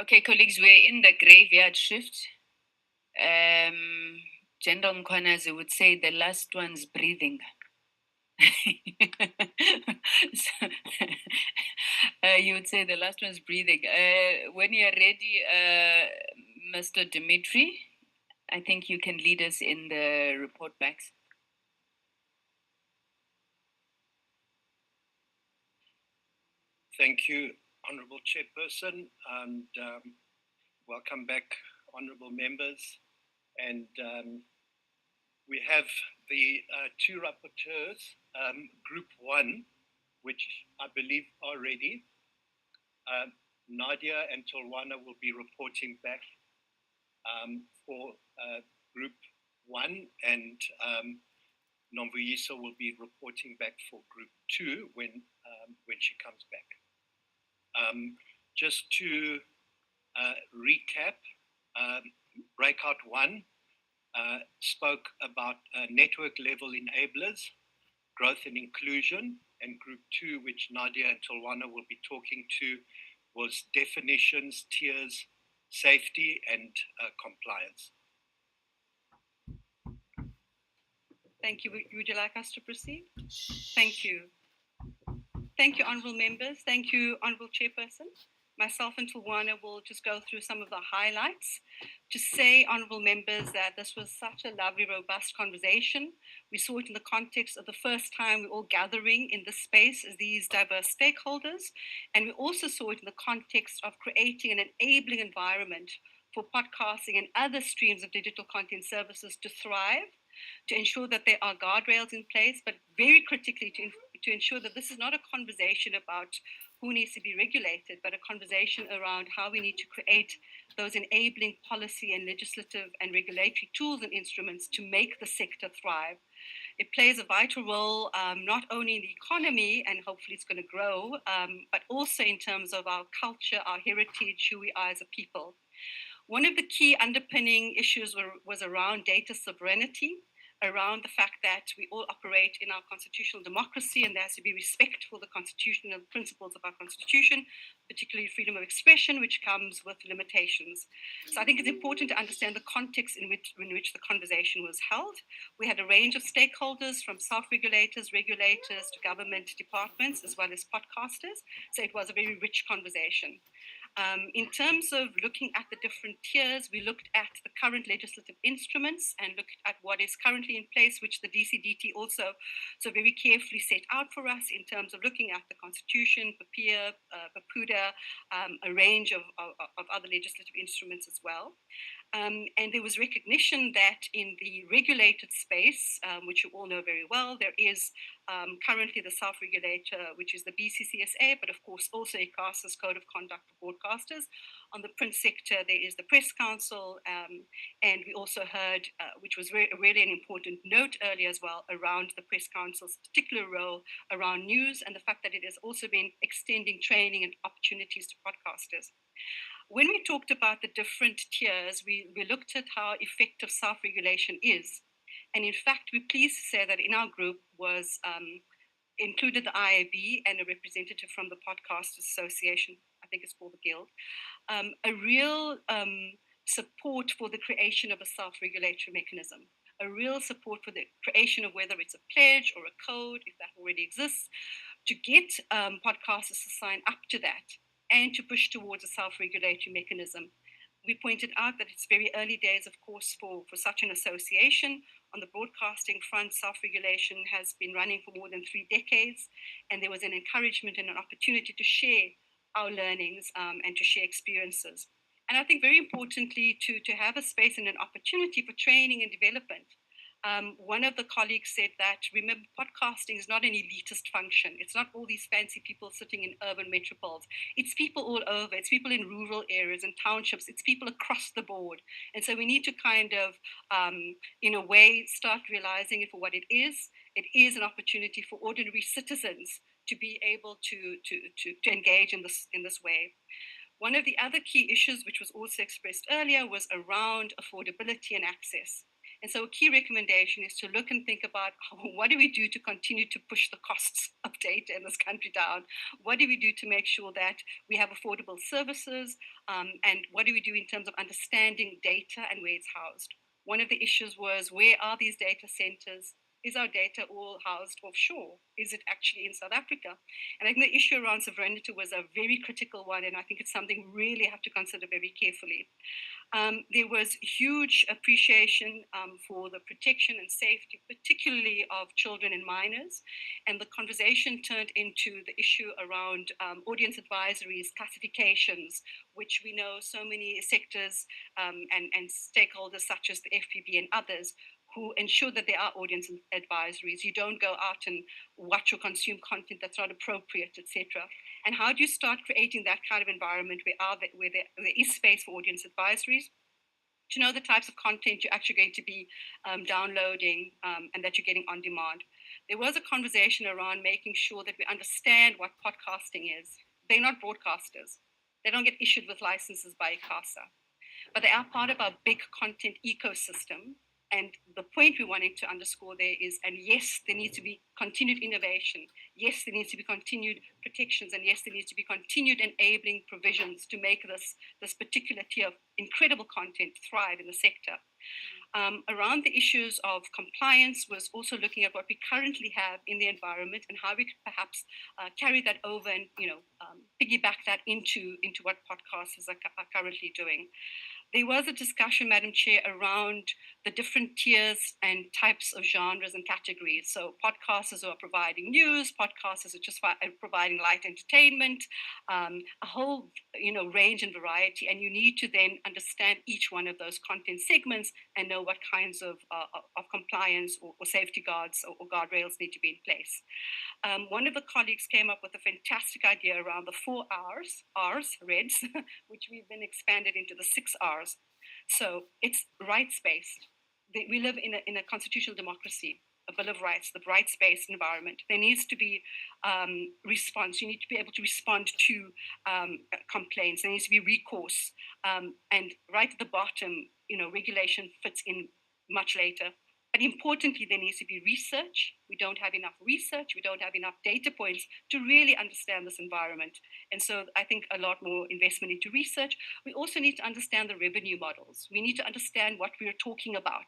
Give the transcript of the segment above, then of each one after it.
Okay, colleagues, we're in the graveyard shift. Gender Mkwanazi would say the last one's breathing. So, you would say the last one's breathing. When you're ready, Mr. Dimitri, I think you can lead us in the report backs. Thank you, Honourable Chairperson, and welcome back, Honourable members. And we have the two rapporteurs, Group 1, which I believe are ready. Nadia and Tolwana will be reporting back for Group 1, and Nomvuyisa will be reporting back for Group 2 when she comes back. Just to recap, Breakout 1 spoke about network level enablers, growth and inclusion, and Group 2, which Nadia and Tolwana will be talking to, was definitions, tiers, safety, and compliance. Thank you. Would you like us to proceed? Thank you. Thank you, honourable members. Thank you, honourable chairperson. Myself and Tolwana will just go through some of the highlights. To say, honourable members, that this was such a lovely, robust conversation. We saw it in the context of the first time we're all gathering in this space as these diverse stakeholders. And we also saw it in the context of creating an enabling environment for podcasting and other streams of digital content services to thrive, to ensure that there are guardrails in place, but very critically to ensure that this is not a conversation about who needs to be regulated, but a conversation around how we need to create those enabling policy and legislative and regulatory tools and instruments to make the sector thrive. It plays a vital role, not only in the economy, and hopefully it's going to grow, but also in terms of our culture, our heritage, who we are as a people. One of the key underpinning issues was around data sovereignty, around the fact that we all operate in our constitutional democracy and there has to be respect for the constitutional principles of our constitution, particularly freedom of expression, which comes with limitations. So I think it's important to understand the context in which the conversation was held. We had a range of stakeholders, from self-regulators, regulators, to government departments, as well as podcasters. So it was a very rich conversation. In terms of looking at the different tiers, we looked at the current legislative instruments and looked at what is currently in place, which the DCDT also so very carefully set out for us in terms of looking at the Constitution, PAPIA, PAPUDA, a range of other legislative instruments as well. And there was recognition that in the regulated space, which you all know very well, there is currently the self-regulator, which is the BCCSA, but of course also ICASA's Code of Conduct for Broadcasters. On the print sector, there is the Press Council, and we also heard, which was really an important note earlier as well, around the Press Council's particular role around news and the fact that it has also been extending training and opportunities to podcasters. When we talked about the different tiers, we looked at how effective self-regulation is. And in fact, we're pleased to say that in our group was included the IAB and a representative from the Podcasters Association, I think it's called the Guild, a real support for the creation of a self-regulatory mechanism, a real support for the creation of whether it's a pledge or a code, if that already exists, to get podcasters to sign up to that and to push towards a self-regulatory mechanism. We pointed out that it's very early days, of course, for such an association. On the broadcasting front, self-regulation has been running for more than 3 decades, and there was an encouragement and an opportunity to share our learnings and to share experiences. And I think very importantly, to have a space and an opportunity for training and development. One of the colleagues said that, remember, podcasting is not an elitist function. It's not all these fancy people sitting in urban metropoles. It's people all over. It's people in rural areas and townships. It's people across the board. And so we need to kind of, in a way, start realizing it for what it is. It is an opportunity for ordinary citizens to be able to engage in this way. One of the other key issues, which was also expressed earlier, was around affordability and access. And so a key recommendation is to look and think about what do we do to continue to push the costs of data in this country down? What do we do to make sure that we have affordable services? And what do we do in terms of understanding data and where it's housed? One of the issues was, where are these data centers? Is our data all housed offshore? Is it actually in South Africa? And I think the issue around sovereignty was a very critical one, and I think it's something we really have to consider very carefully. There was huge appreciation for the protection and safety, particularly of children and minors. And the conversation turned into the issue around audience advisories, classifications, which we know so many sectors and stakeholders such as the FPB and others who ensure that there are audience advisories. You don't go out and watch or consume content that's not appropriate, etc. And how do you start creating that kind of environment where there is space for audience advisories? To know the types of content you're actually going to be downloading and that you're getting on demand. There was a conversation around making sure that we understand what podcasting is. They're not broadcasters. They don't get issued with licenses by ICASA, but they are part of our big content ecosystem. And the point we wanted to underscore there is, and yes, there needs to be continued innovation. Yes, there needs to be continued protections. And yes, there needs to be continued enabling provisions to make this particular tier of incredible content thrive in the sector. Around the issues of compliance was also looking at what we currently have in the environment and how we could perhaps carry that over and piggyback that into what podcasters are currently doing. There was a discussion, Madam Chair, around the different tiers and types of genres and categories. So podcasters who are providing news, podcasters who are just providing light entertainment, a whole range and variety. And you need to then understand each one of those content segments and know what kinds of compliance or safety guards or guardrails need to be in place. One of the colleagues came up with a fantastic idea around the 4 R's, REDs, which we've then expanded into the 6 R's. So it's rights-based. We live in a constitutional democracy, a Bill of Rights, the rights-based environment. There needs to be response. You need to be able to respond to complaints. There needs to be recourse. And right at the bottom, regulation fits in much later. But importantly, there needs to be research. We don't have enough research. We don't have enough data points to really understand this environment. And so I think a lot more investment into research. We also need to understand the revenue models. We need to understand what we're talking about.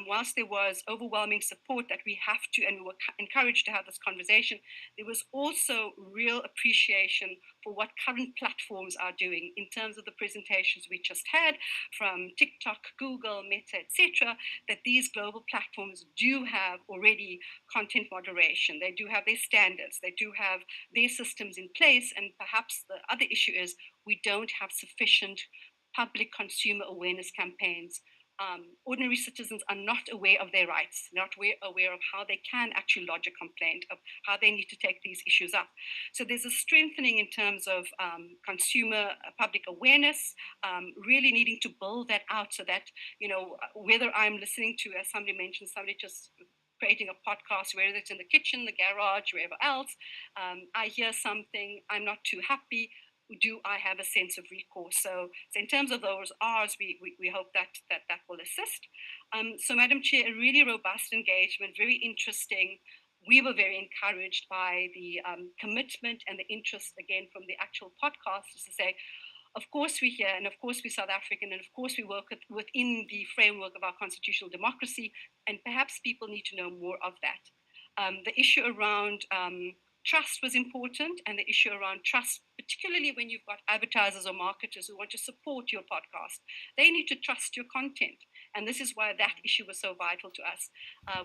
Whilst there was overwhelming support that we have to, and we were encouraged to have this conversation, there was also real appreciation for what current platforms are doing in terms of the presentations we just had from TikTok, Google, Meta, etc., that these global platforms do have already content moderation. They do have their standards. They do have their systems in place. And perhaps the other issue is we don't have sufficient public consumer awareness campaigns. Ordinary citizens are not aware of their rights, not aware of how they can actually lodge a complaint, of how they need to take these issues up. So there's a strengthening in terms of consumer public awareness, really needing to build that out so that, whether I'm listening to, as somebody mentioned, somebody just creating a podcast, whether it's in the kitchen, the garage, wherever else, I hear something, I'm not too happy. Do I have a sense of recourse? So in terms of those R's, we hope that will assist. So, Madam Chair, a really robust engagement, very interesting. We were very encouraged by the commitment and the interest, again, from the actual podcasters to say, of course we're here, and of course we're South African, and of course we work within the framework of our constitutional democracy, and perhaps people need to know more of that. The issue around trust was important, and the issue around trust, particularly when you've got advertisers or marketers who want to support your podcast, they need to trust your content. And this is why that issue was so vital to us.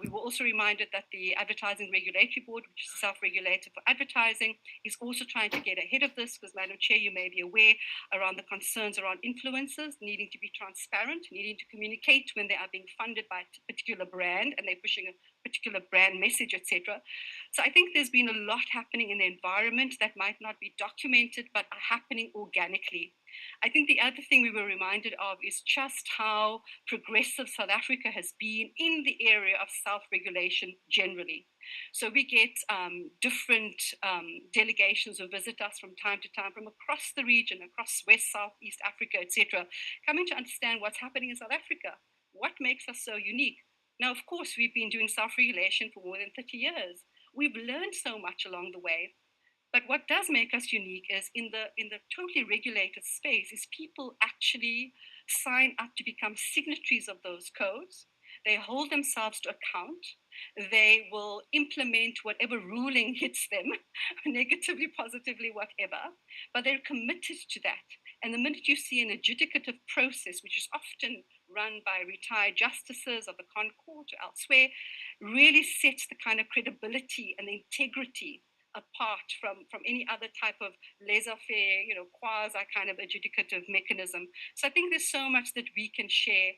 We were also reminded that the Advertising Regulatory Board, which is self-regulated for advertising, is also trying to get ahead of this, because, Madam Chair, you may be aware around the concerns around influencers needing to be transparent, needing to communicate when they are being funded by a particular brand and they're pushing a particular brand message, etc. So I think there's been a lot happening in the environment that might not be documented, but are happening organically. I think the other thing we were reminded of is just how progressive South Africa has been in the area of self-regulation generally. So we get different delegations who visit us from time to time from across the region, across West, South, East Africa, etc., coming to understand what's happening in South Africa. what makes us so unique? Now, of course, we've been doing self-regulation for more than 30 years. We've learned so much along the way. But what does make us unique is in the totally regulated space is people actually sign up to become signatories of those codes. They hold themselves to account. They will implement whatever ruling hits them, negatively, positively, whatever. But they're committed to that. And the minute you see an adjudicative process, which is often run by retired justices of the Concord or elsewhere, really sets the kind of credibility and integrity apart from any other type of laissez-faire, quasi kind of adjudicative mechanism. So I think there's so much that we can share,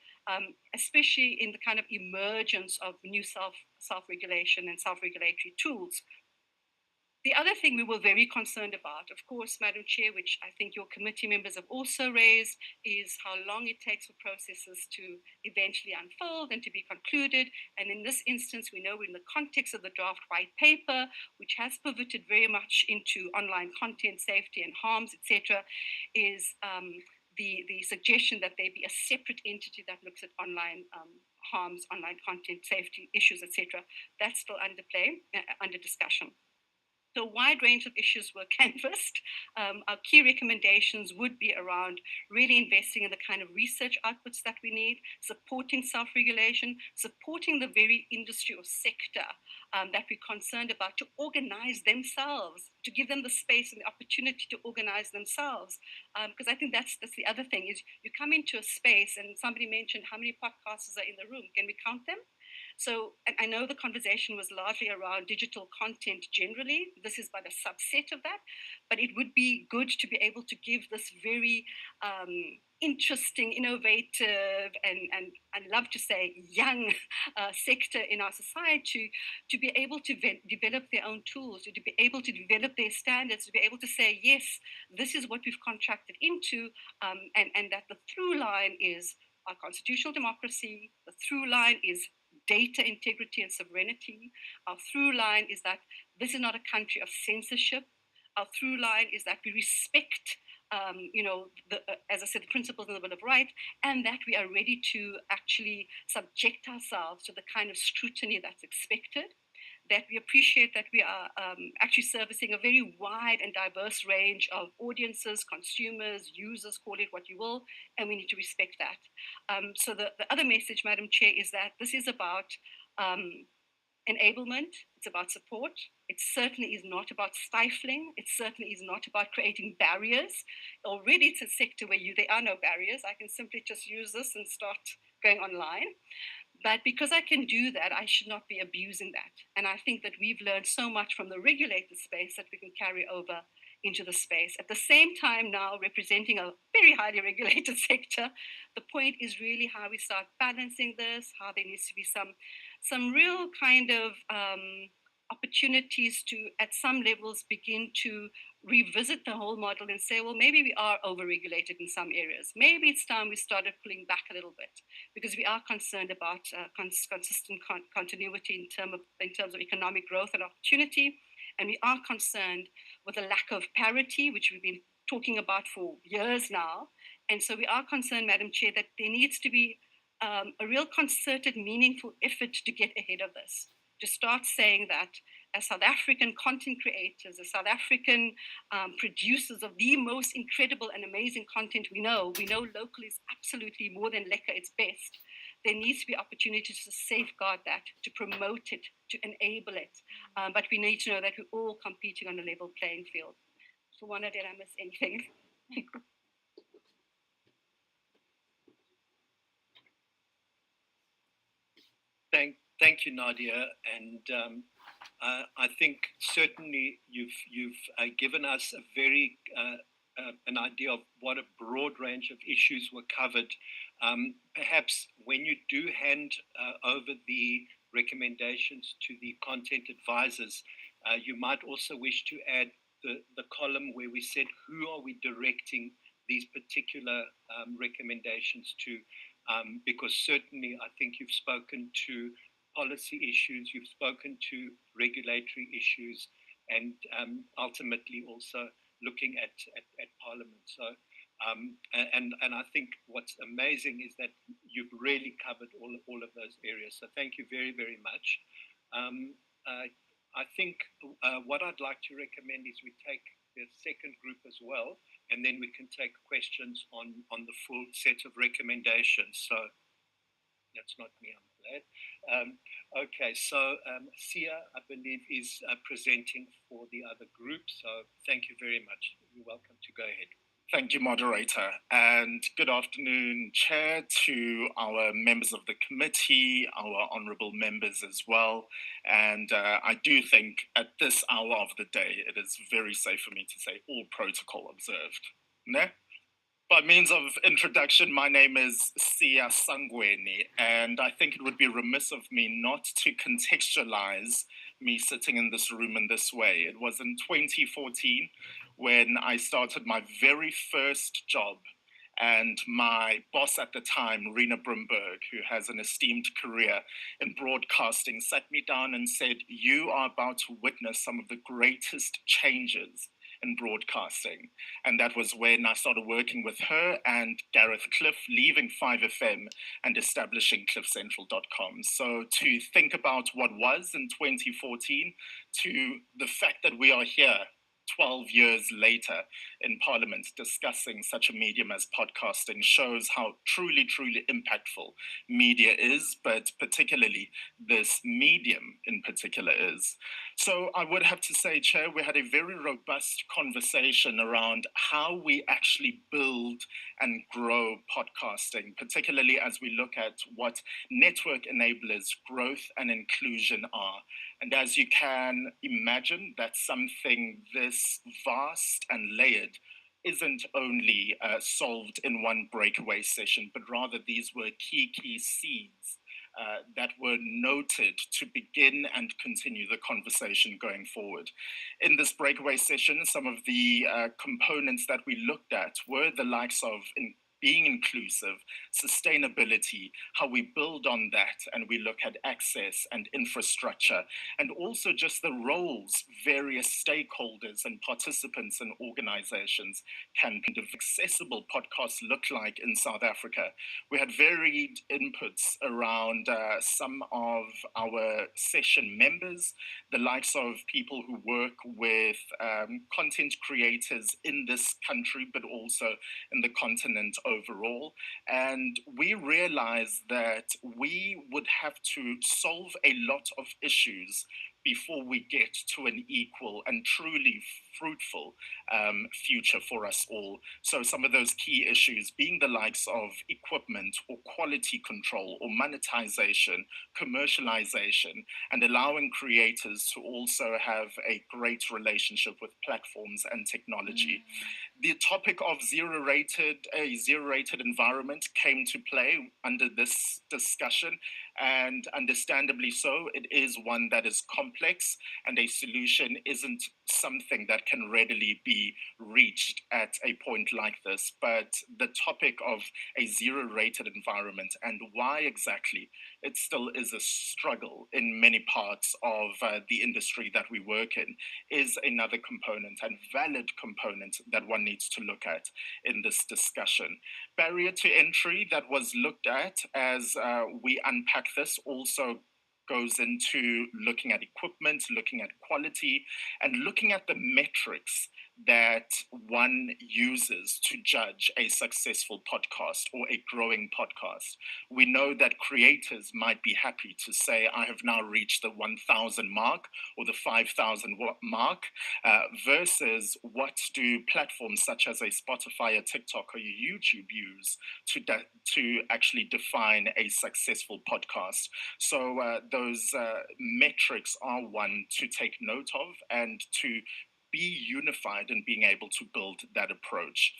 especially in the kind of emergence of new self-regulation and self-regulatory tools. The other thing we were very concerned about, of course, Madam Chair, which I think your committee members have also raised, is how long it takes for processes to eventually unfold and to be concluded. And in this instance, we know we're in the context of the draft white paper, which has pivoted very much into online content safety and harms, etc., is the suggestion that there be a separate entity that looks at online harms, online content safety issues, etc. That's still under play, under discussion. So a wide range of issues were canvassed. Our key recommendations would be around really investing in the kind of research outputs that we need, supporting self-regulation, supporting the very industry or sector that we're concerned about to organize themselves, to give them the space and the opportunity to organize themselves. Because I think that's the other thing is you come into a space and somebody mentioned how many podcasters are in the room. Can we count them? So I know the conversation was largely around digital content generally. This is but a subset of that, but it would be good to be able to give this very interesting, innovative, and I'd love to say young sector in our society to be able to develop their own tools, to be able to develop their standards, to be able to say, yes, this is what we've contracted into, and that the through line is our constitutional democracy, the through line is data integrity and sovereignty. Our through line is that this is not a country of censorship. Our through line is that we respect, as I said, the principles of the Bill of Rights, and that we are ready to actually subject ourselves to the kind of scrutiny that's expected. That we appreciate that we are actually servicing a very wide and diverse range of audiences, consumers, users, call it what you will, and we need to respect that. So the other message, Madam Chair, is that this is about enablement, it's about support. It certainly is not about stifling. It certainly is not about creating barriers. Already it's a sector where there are no barriers. I can simply just use this and start going online. But because I can do that, I should not be abusing that. And I think that we've learned so much from the regulated space that we can carry over into the space. At the same time now, representing a very highly regulated sector, the point is really how we start balancing this, how there needs to be some real kind of opportunities to, at some levels, begin to revisit the whole model and say, well, maybe we are overregulated in some areas. Maybe it's time we started pulling back a little bit because we are concerned about consistent continuity in terms of economic growth and opportunity. And we are concerned with a lack of parity, which we've been talking about for years now. And so we are concerned, Madam Chair, that there needs to be a real concerted, meaningful effort to get ahead of this, to start saying that as South African content creators, as South African producers of the most incredible and amazing content we know local is absolutely more than lekker, it's best. There needs to be opportunities to safeguard that, to promote it, to enable it. But we need to know that we're all competing on a level playing field. So, Juana, did I miss anything? Thank you, Nadia, and I think certainly you've given us a very an idea of what a broad range of issues were covered. Perhaps when you do hand over the recommendations to the content advisors, you might also wish to add the column where we said who are we directing these particular recommendations to, because certainly I think you've spoken to policy issues, you've spoken to regulatory issues, and ultimately also looking at Parliament. So And I think what's amazing is that you've really covered all of those areas. So thank you very, very much. I think what I'd like to recommend is we take the second group as well, and then we can take questions on the full set of recommendations. So that's not me, I'm glad. Okay, so Sia, I believe, is presenting for the other group. So thank you very much. You're welcome to go ahead. Thank you, moderator, and good afternoon, Chair, to our members of the committee, our honourable members as well. And I do think at this hour of the day, it is very safe for me to say all protocol observed. Ne? By means of introduction, my name is Sia Sangweni, and I think it would be remiss of me not to contextualize me sitting in this room in this way. It was in 2014 when I started my very first job, and my boss at the time, Rena Brumberg, who has an esteemed career in broadcasting, sat me down and said, "You are about to witness some of the greatest changes in broadcasting." And that was when I started working with her and Gareth Cliff, leaving 5FM and establishing cliffcentral.com. So to think about what was in 2014 to the fact that we are here 12 years later in Parliament discussing such a medium as podcasting shows how truly, truly impactful media is, but particularly this medium in particular is. So I would have to say, Chair, we had a very robust conversation around how we actually build and grow podcasting, particularly as we look at what network enablers, growth and inclusion are. And as you can imagine, that something this vast and layered isn't only solved in one breakaway session, but rather these were key seeds that were noted to begin and continue the conversation going forward. In this breakaway session, some of the components that we looked at were the likes of being inclusive, sustainability, how we build on that, and we look at access and infrastructure, and also just the roles various stakeholders and participants and organizations can kind of accessible podcasts look like in South Africa. We had varied inputs around some of our session members, the likes of people who work with content creators in this country, but also in the continent overall. And we realized that we would have to solve a lot of issues before we get to an equal and truly fruitful future for us all. So some of those key issues being the likes of equipment or quality control or monetization, commercialization, and allowing creators to also have a great relationship with platforms and technology. The topic of a zero-rated environment came to play under this discussion, and understandably so. It is one that is complex, and a solution isn't something that can readily be reached at a point like this. But the topic of a zero-rated environment and why exactly it still is a struggle in many parts of the industry that we work in is another component and valid component that one needs to look at in this discussion. Barrier to entry that was looked at as we unpack this also goes into looking at equipment, looking at quality, and looking at the metrics that one uses to judge a successful podcast or a growing podcast. We know that creators might be happy to say, I have now reached the 1,000 mark or the 5,000 mark, versus what do platforms such as a Spotify, a TikTok, or YouTube use to actually define a successful podcast. So those metrics are one to take note of and to be unified in being able to build that approach.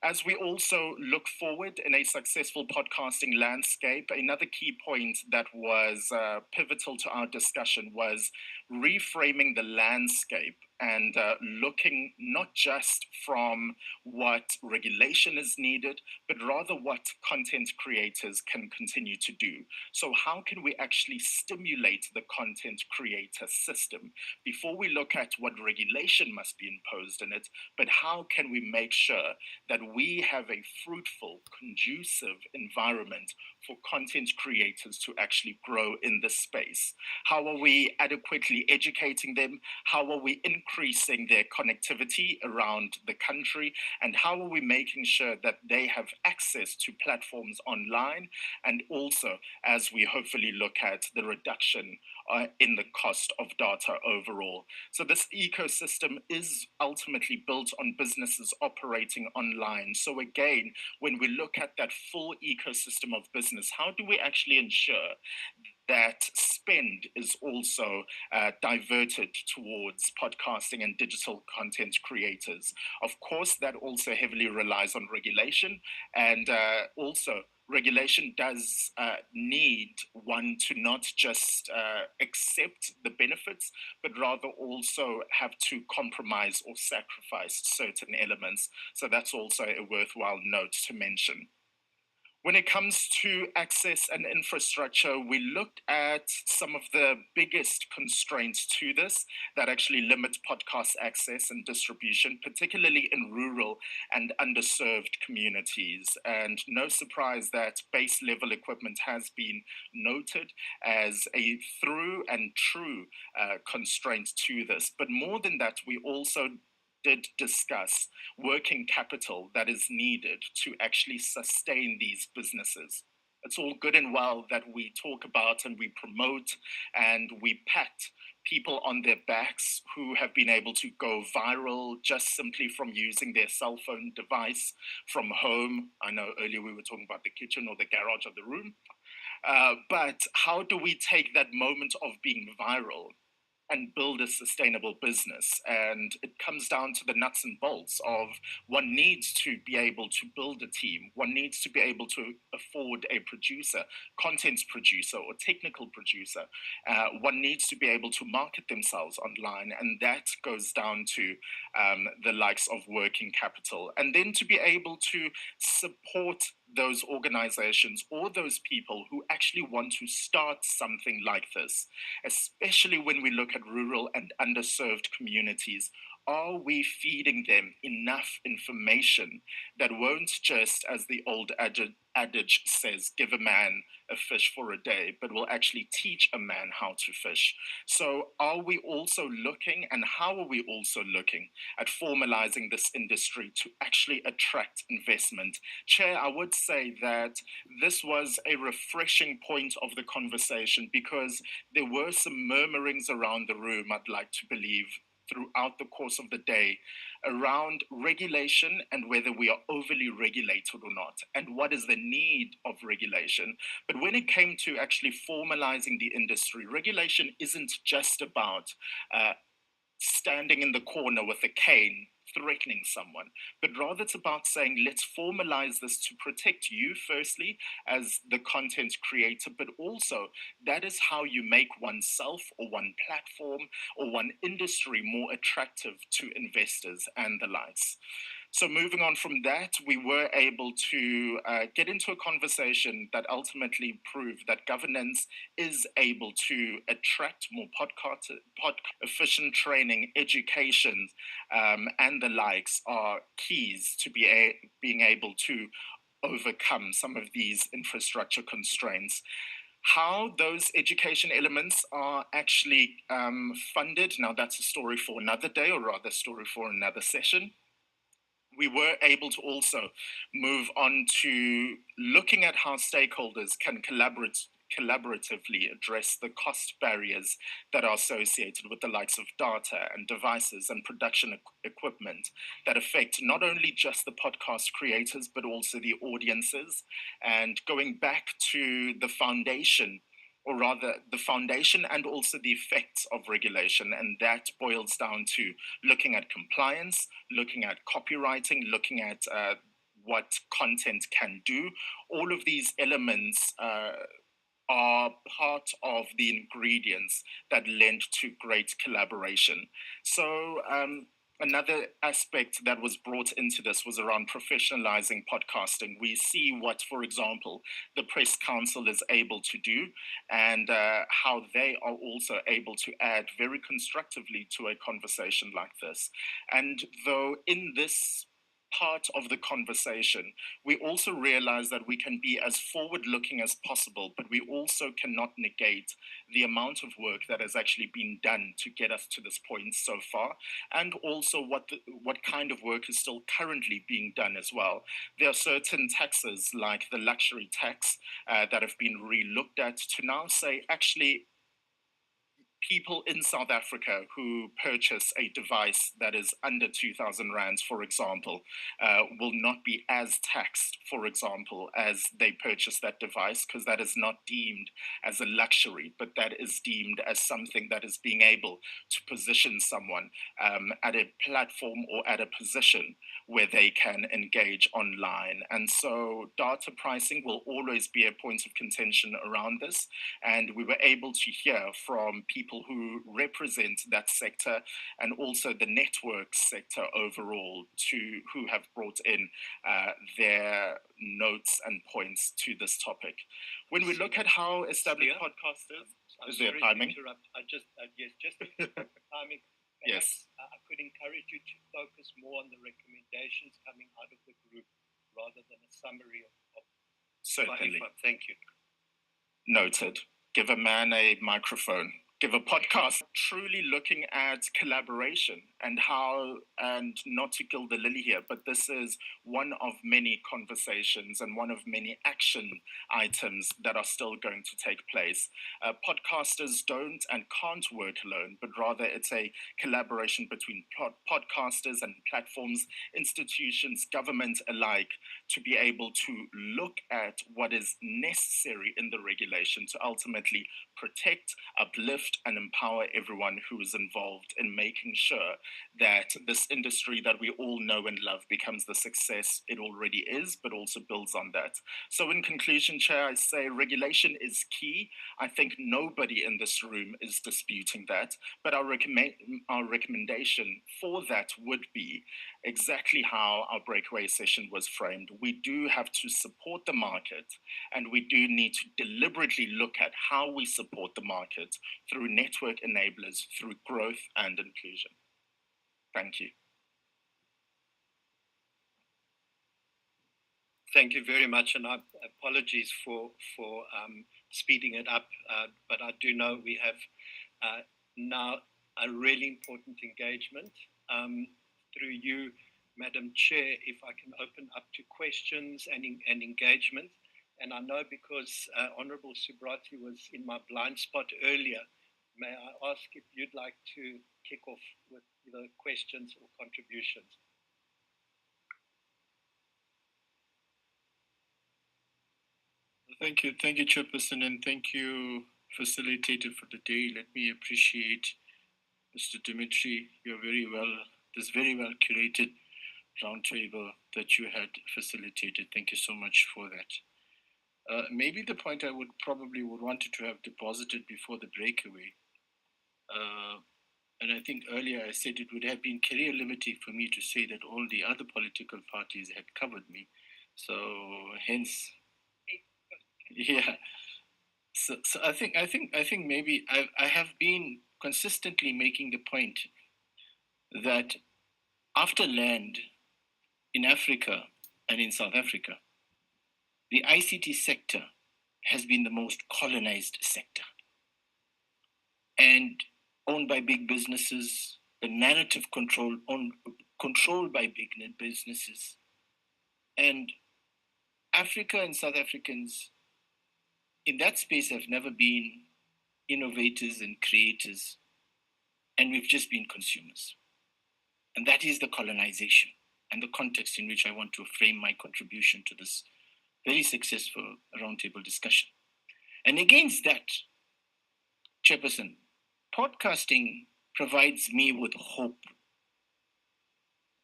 As we also look forward in a successful podcasting landscape, another key point that was pivotal to our discussion was reframing the landscape and looking not just from what regulation is needed, but rather what content creators can continue to do. So how can we actually stimulate the content creator system before we look at what regulation must be imposed in it, but how can we make sure that we have a fruitful, conducive environment for content creators to actually grow in this space? How are we adequately educating them? How are we increasing their connectivity around the country? And how are we making sure that they have access to platforms online? And also, as we hopefully look at the reduction in the cost of data overall. So this ecosystem is ultimately built on businesses operating online. So again, when we look at that full ecosystem of business, how do we actually ensure that spend is also diverted towards podcasting and digital content creators? Of course, that also heavily relies on regulation, and also regulation does need one to not just accept the benefits, but rather also have to compromise or sacrifice certain elements. So that's also a worthwhile note to mention. When it comes to access and infrastructure, we looked at some of the biggest constraints to this that actually limit podcast access and distribution, particularly in rural and underserved communities. And no surprise that base level equipment has been noted as a through and true constraint to this. But more than that, we also did discuss working capital that is needed to actually sustain these businesses. It's all good and well that we talk about and we promote and we pat people on their backs who have been able to go viral just simply from using their cell phone device from home. I know earlier we were talking about the kitchen or the garage of the room. But how do we take that moment of being viral and build a sustainable business? And it comes down to the nuts and bolts of one needs to be able to build a team. One needs to be able to afford a producer, content producer or technical producer. One needs to be able to market themselves online. And that goes down to the likes of working capital. And then to be able to support those organizations or those people who actually want to start something like this, especially when we look at rural and underserved communities. Are we feeding them enough information that won't just, as the old adage says, give a man a fish for a day, but will actually teach a man how to fish? So are we also looking, and how are we also looking at formalizing this industry to actually attract investment? Chair, I would say that this was a refreshing point of the conversation because there were some murmurings around the room, I'd like to believe, throughout the course of the day around regulation and whether we are overly regulated or not, and what is the need of regulation. But when it came to actually formalizing the industry, regulation isn't just about standing in the corner with a cane threatening someone, but rather it's about saying, let's formalize this to protect you firstly as the content creator, but also that is how you make oneself or one platform or one industry more attractive to investors and the likes. So moving on from that, we were able to get into a conversation that ultimately proved that governance is able to attract more podcast efficient training, education, and the likes are keys to being able to overcome some of these infrastructure constraints. How those education elements are actually funded, now that's a story for another day, or rather a story for another session. We were able to also move on to looking at how stakeholders can collaboratively address the cost barriers that are associated with the likes of data and devices and production equipment that affect not only just the podcast creators, but also the audiences. And going back to the foundation, or rather the foundation and also the effects of regulation. And that boils down to looking at compliance, looking at copywriting, looking at what content can do. All of these elements are part of the ingredients that lend to great collaboration. So another aspect that was brought into this was around professionalizing podcasting. We see what, for example, the Press Council is able to do, and how they are also able to add very constructively to a conversation like this. And though in this part of the conversation, we also realize that we can be as forward looking as possible, but we also cannot negate the amount of work that has actually been done to get us to this point so far, and also what kind of work is still currently being done as well. There are certain taxes like the luxury tax that have been re-looked at to now say, actually, people in South Africa who purchase a device that is under 2,000 rands, for example, will not be as taxed, for example, as they purchase that device, because that is not deemed as a luxury, but that is deemed as something that is being able to position someone at a platform or at a position where they can engage online. And so data pricing will always be a point of contention around this. And we were able to hear from people who represent that sector and also the network sector overall, who have brought in their notes and points to this topic. When we look at how established podcasters, is there timing? Interrupt. Yes, just timing. Yes. I could encourage you to focus more on the recommendations coming out of the group rather than a summary of Certainly. Thank you. Noted. Give a man a microphone. Give a podcast. Truly looking at collaboration and how, and not to kill the lily here, but this is one of many conversations and one of many action items that are still going to take place. Podcasters don't and can't work alone, but rather it's a collaboration between podcasters and platforms, institutions, government alike, to be able to look at what is necessary in the regulation to ultimately protect, uplift, and empower everyone who is involved in making sure that this industry that we all know and love becomes the success it already is, but also builds on that. So in conclusion, Chair, I say regulation is key. I think nobody in this room is disputing that, but our recommendation for that would be exactly how our breakaway session was framed. We do have to support the market, and we do need to deliberately look at how we support the market through network enablers, through growth and inclusion. Thank you. Thank you very much, and apologies for speeding it up, but I do know we have now a really important engagement. Through you, Madam Chair, if I can open up to questions and engagement. And I know because Honourable Subrati was in my blind spot earlier, may I ask if you'd like to kick off with the questions or contributions? Thank you, Chairperson, and thank you, facilitator, for the day. Let me appreciate Mr. Dimitri. This very well curated roundtable that you had facilitated. Thank you so much for that. Maybe the point I would wanted to have deposited before the breakaway, and I think earlier I said it would have been career limiting for me to say that all the other political parties had covered me. So hence, yeah. So I think maybe I have been consistently making the point that after land in Africa and in South Africa, the ICT sector has been the most colonized sector and owned by big businesses, the narrative controlled by big businesses. And Africa and South Africans in that space have never been innovators and creators, and we've just been consumers. And that is the colonization and the context in which I want to frame my contribution to this very successful roundtable discussion. And against that, Chairperson, podcasting provides me with hope.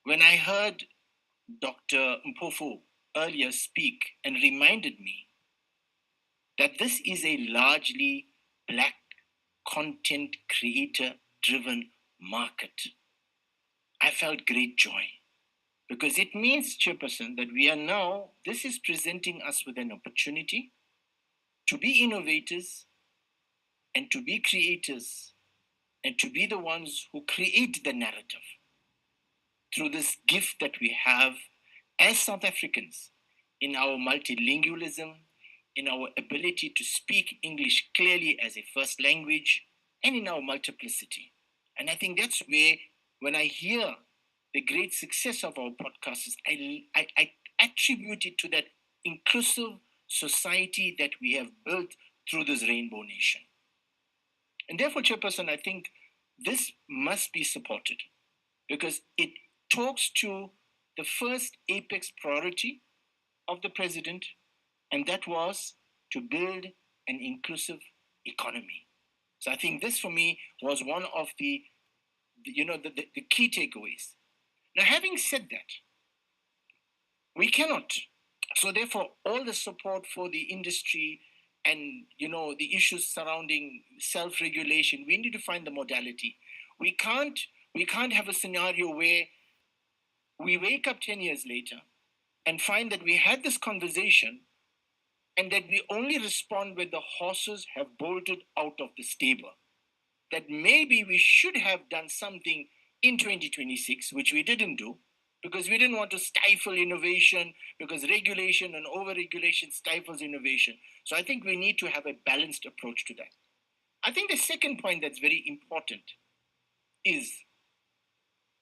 When I heard Dr. Mpofu earlier speak and reminded me that this is a largely Black content creator driven market, I felt great joy because it means, Chairperson, that we are now, this is presenting us with an opportunity to be innovators and to be creators and to be the ones who create the narrative through this gift that we have as South Africans in our multilingualism, in our ability to speak English clearly as a first language, and in our multiplicity. And I think that's where, when I hear the great success of our podcasts, I attribute it to that inclusive society that we have built through this Rainbow Nation. And therefore, Chairperson, I think this must be supported because it talks to the first apex priority of the president, and that was to build an inclusive economy. So I think this for me was one of the key takeaways. Now, having said that, we cannot. So therefore, all the support for the industry and the issues surrounding self-regulation, we need to find the modality. We can't have a scenario where we wake up 10 years later and find that we had this conversation and that we only respond when the horses have bolted out of the stable. That maybe we should have done something in 2026, which we didn't do, because we didn't want to stifle innovation, because regulation and over-regulation stifles innovation. So I think we need to have a balanced approach to that. I think the second point that's very important is,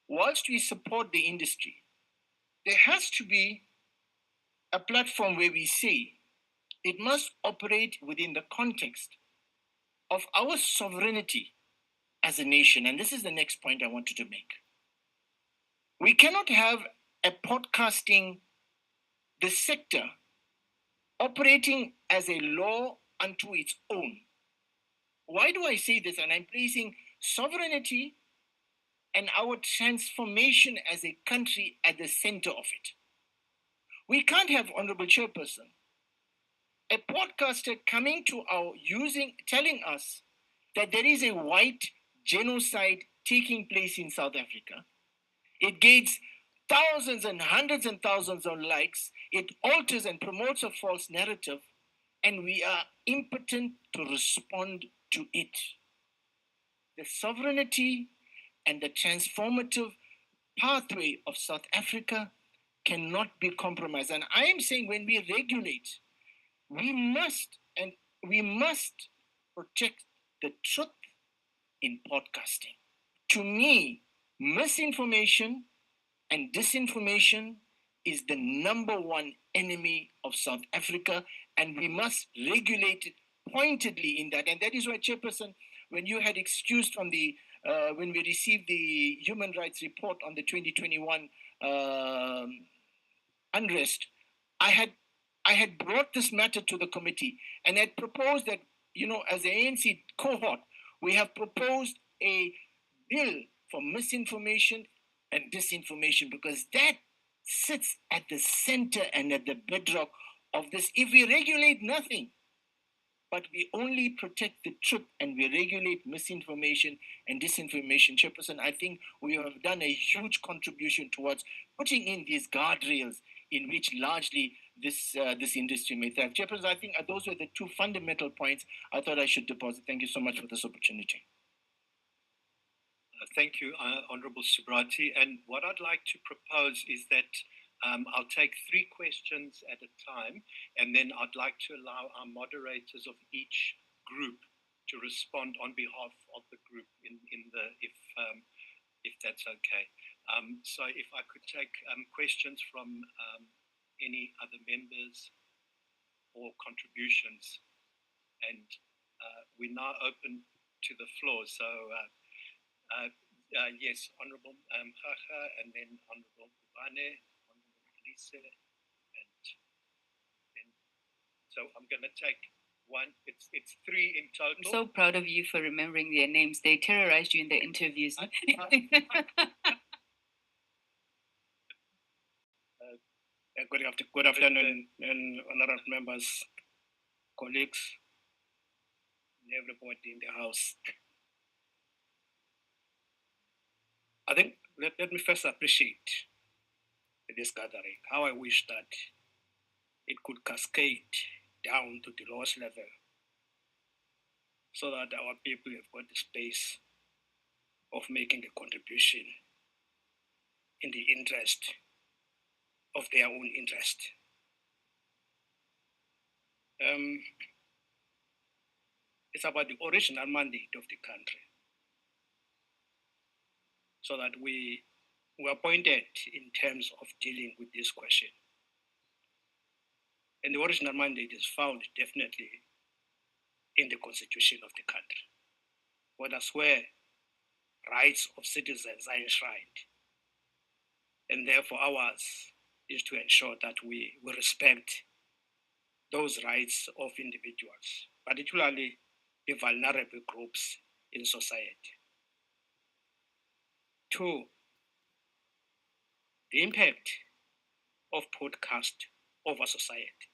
whilst we support the industry, there has to be a platform where we say it must operate within the context of our sovereignty as a nation. And this is the next point I wanted to make. We cannot have a podcasting, the sector, operating as a law unto its own. Why do I say this? And I'm placing sovereignty and our transformation as a country at the center of it. We can't have, Honorable Chairperson, a podcaster coming to telling us that there is a white genocide taking place in South Africa. It gains thousands and hundreds and thousands of likes. It alters and promotes a false narrative, and we are impotent to respond to it. The sovereignty and the transformative pathway of South Africa cannot be compromised. And I am saying, when we regulate, we must protect the truth in podcasting. To me, misinformation and disinformation is the number one enemy of South Africa, and we must regulate it pointedly in that. And that is why, Chairperson, when you had excused from when we received the human rights report on the 2021 unrest, I had brought this matter to the committee and had proposed that, as the ANC cohort, we have proposed a bill for misinformation and disinformation, because that sits at the center and at the bedrock of this. If we regulate nothing, but we only protect the truth and we regulate misinformation and disinformation, Chairperson, I think we have done a huge contribution towards putting in these guardrails in which largely this industry may thrive. Chairperson, I think those were the two fundamental points I thought I should deposit. Thank you so much for this opportunity. Thank you, Honorable Subrati. And what I'd like to propose is that I'll take 3 questions at a time, and then I'd like to allow our moderators of each group to respond on behalf of the group if that's okay. So if I could take questions from any other members or contributions, and we're now open to the floor. So yes, Honorable Khacha, and then Honorable Kubane, Honorable Elise, and then, so I'm going to take one. It's 3 in total. I'm so proud of you for remembering their names. They terrorized you in the interviews. Good afternoon, and honorable members. colleagues, and everybody in the house. I think let me first appreciate this gathering. How I wish that it could cascade down to the lowest level so that our people have got the space of making a contribution in the interest of their own interest. It's about the original mandate of the country, so that we were appointed in terms of dealing with this question. And the original mandate is found definitely in the constitution of the country, where that's where rights of citizens are enshrined. And therefore ours is to ensure that we respect those rights of individuals, particularly the vulnerable groups in society. Two, the impact of podcast over society.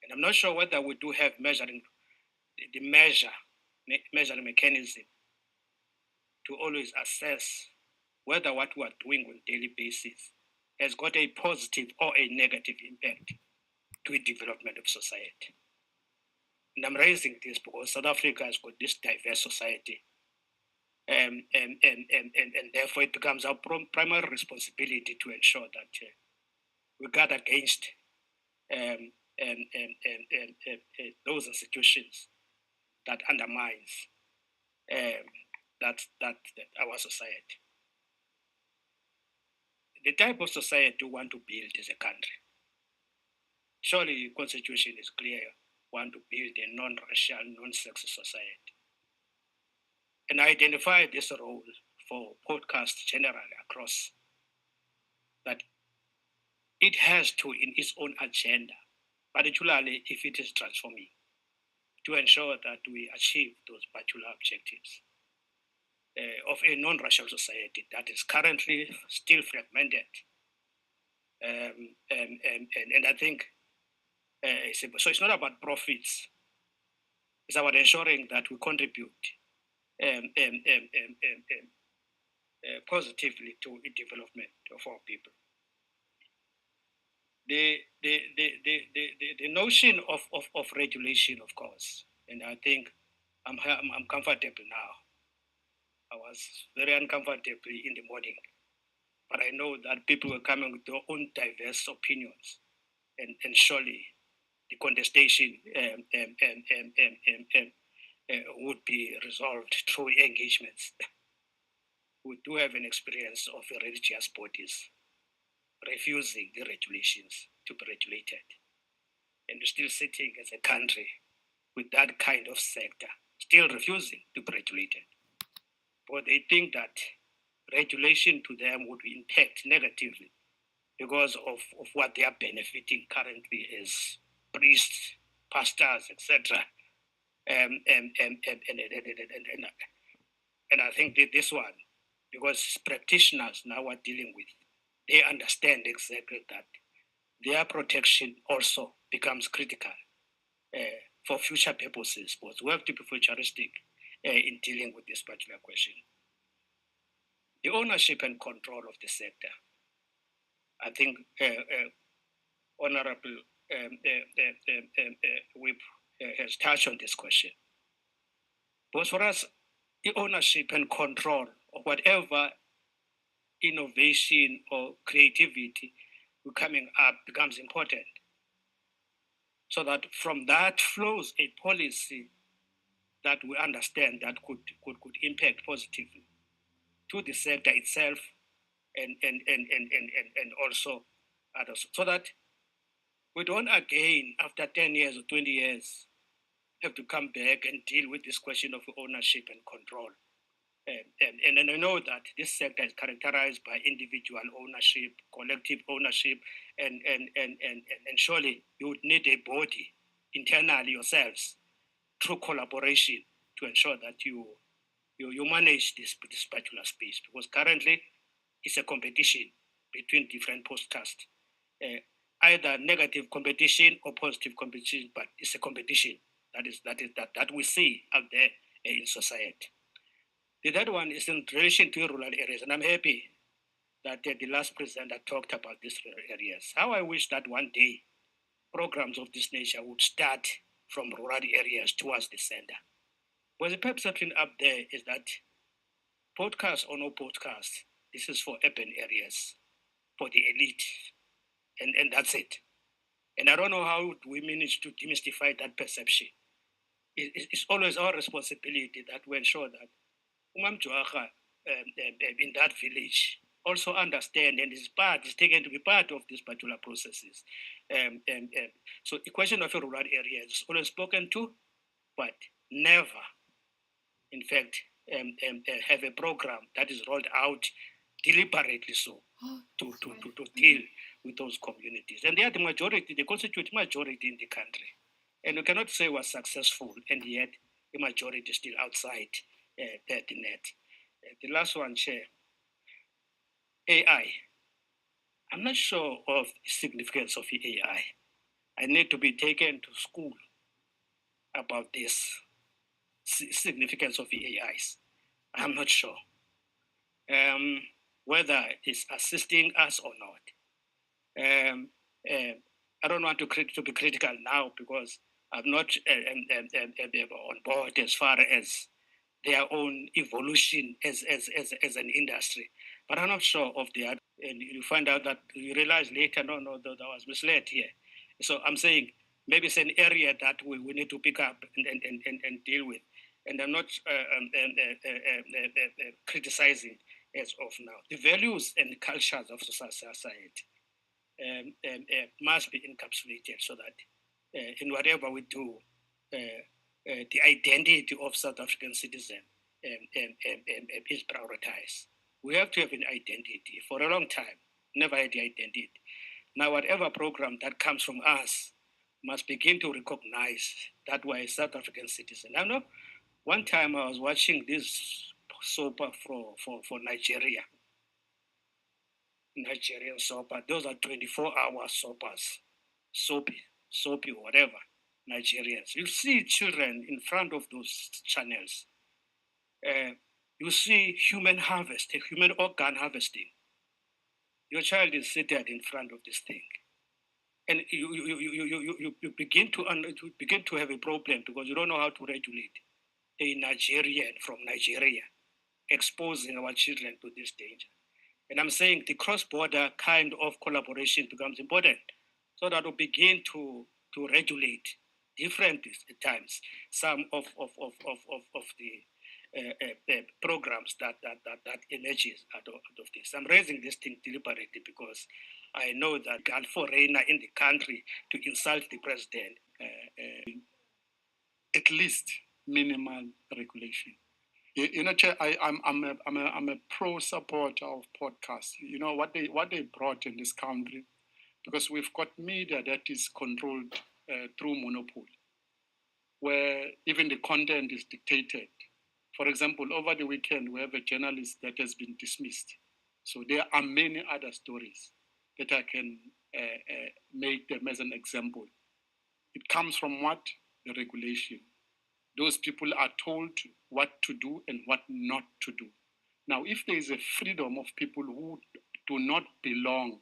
And I'm not sure whether we do have measuring mechanism to always assess whether what we are doing on a daily basis has got a positive or a negative impact to the development of society. And I'm raising this because South Africa has got this diverse society. And therefore it becomes our primary responsibility to ensure that we guard against those institutions that undermines that our society. The type of society we want to build as a country. Surely the constitution is clear. We want to build a non-racial, non-sexist society. And I identify this role for podcasts generally across that it has to, in its own agenda, particularly if it is transforming, to ensure that we achieve those particular objectives of a non-racial society that is currently still fragmented. And I think, so it's not about profits, it's about ensuring that we contribute positively to the development of our people. The notion of regulation, of course, and I think I'm comfortable now. I was very uncomfortable in the morning, but I know that people were coming with their own diverse opinions, and surely the contestation would be resolved through engagements. We do have an experience of religious bodies refusing the regulations to be regulated. And we're still sitting as a country with that kind of sector, still refusing to be regulated. But they think that regulation to them would impact negatively because of what they are benefiting currently as priests, pastors, etc. And I think that this one, because practitioners now are dealing with, they understand exactly that their protection also becomes critical for future purposes, but we have to be futuristic in dealing with this particular question. The ownership and control of the sector. I think Honorable Whip has touched on this question. But for us, the ownership and control of whatever innovation or creativity coming up becomes important. So that from that flows a policy that we understand that could impact positively to the sector itself and also others. So that we don't again, after 10 years or 20 years, have to come back and deal with this question of ownership and control. And I know that this sector is characterized by individual ownership, collective ownership, and surely you would need a body internally yourselves through collaboration to ensure that you manage this particular space, because currently it's a competition between different podcasts. either negative competition or positive competition, but it's a competition that we see out there in society. The third one is in relation to rural areas, and I'm happy that the last presenter talked about these areas. How I wish that one day programs of this nature would start from rural areas towards the center. But the perception up there is that podcast or no podcast, this is for urban areas, for the elite, and that's it. And I don't know how we manage to demystify that perception. It's always our responsibility that we ensure that Umam Juaga in that village also understand and is taken to be part of these particular processes. So the question of a rural area is always spoken to, but never, in fact, have a program that is rolled out deliberately so to deal with those communities. And they are the majority, they constitute majority in the country. And we cannot say we're successful, and yet the majority is still outside the net. The last one, Chair, AI. I'm not sure of the significance of AI. I need to be taken to school about this significance of AIs. I'm not sure whether it's assisting us or not. I don't want to be critical now because I'm not on board as far as their own evolution as an industry. But I'm not sure of the other. And you find out that you realize later, no, that I was misled here. So I'm saying maybe it's an area that we need to pick up and deal with. And I'm not criticizing as of now. The values and cultures of society must be encapsulated so that in whatever we do, the identity of South African citizen is prioritized. We have to have an identity. For a long time, never had the identity. Now, whatever program that comes from us must begin to recognize that we're a South African citizen. I know one time I was watching this soap for Nigeria. Nigerian soap. Those are 24-hour soaps. Soapy, whatever. Nigerians. You see children in front of those channels. You see human organ harvesting. Your child is seated in front of this thing. And you begin to have a problem because you don't know how to regulate a Nigerian from Nigeria, exposing our children to this danger. And I'm saying the cross-border kind of collaboration becomes important so that we begin to regulate different times some of the programs that emerges out of this. I'm raising this thing deliberately because I know that foreigner in the country to insult the president. At least minimal regulation. You know, Chair, I'm a pro supporter of podcasts. You know what they brought in this country, because we've got media that is controlled through monopoly, where even the content is dictated. For example, over the weekend we have a journalist that has been dismissed. So there are many other stories that I can make them as an example. It comes from what? The regulation. Those people are told what to do and what not to do. Now, if there is a freedom of people who do not belong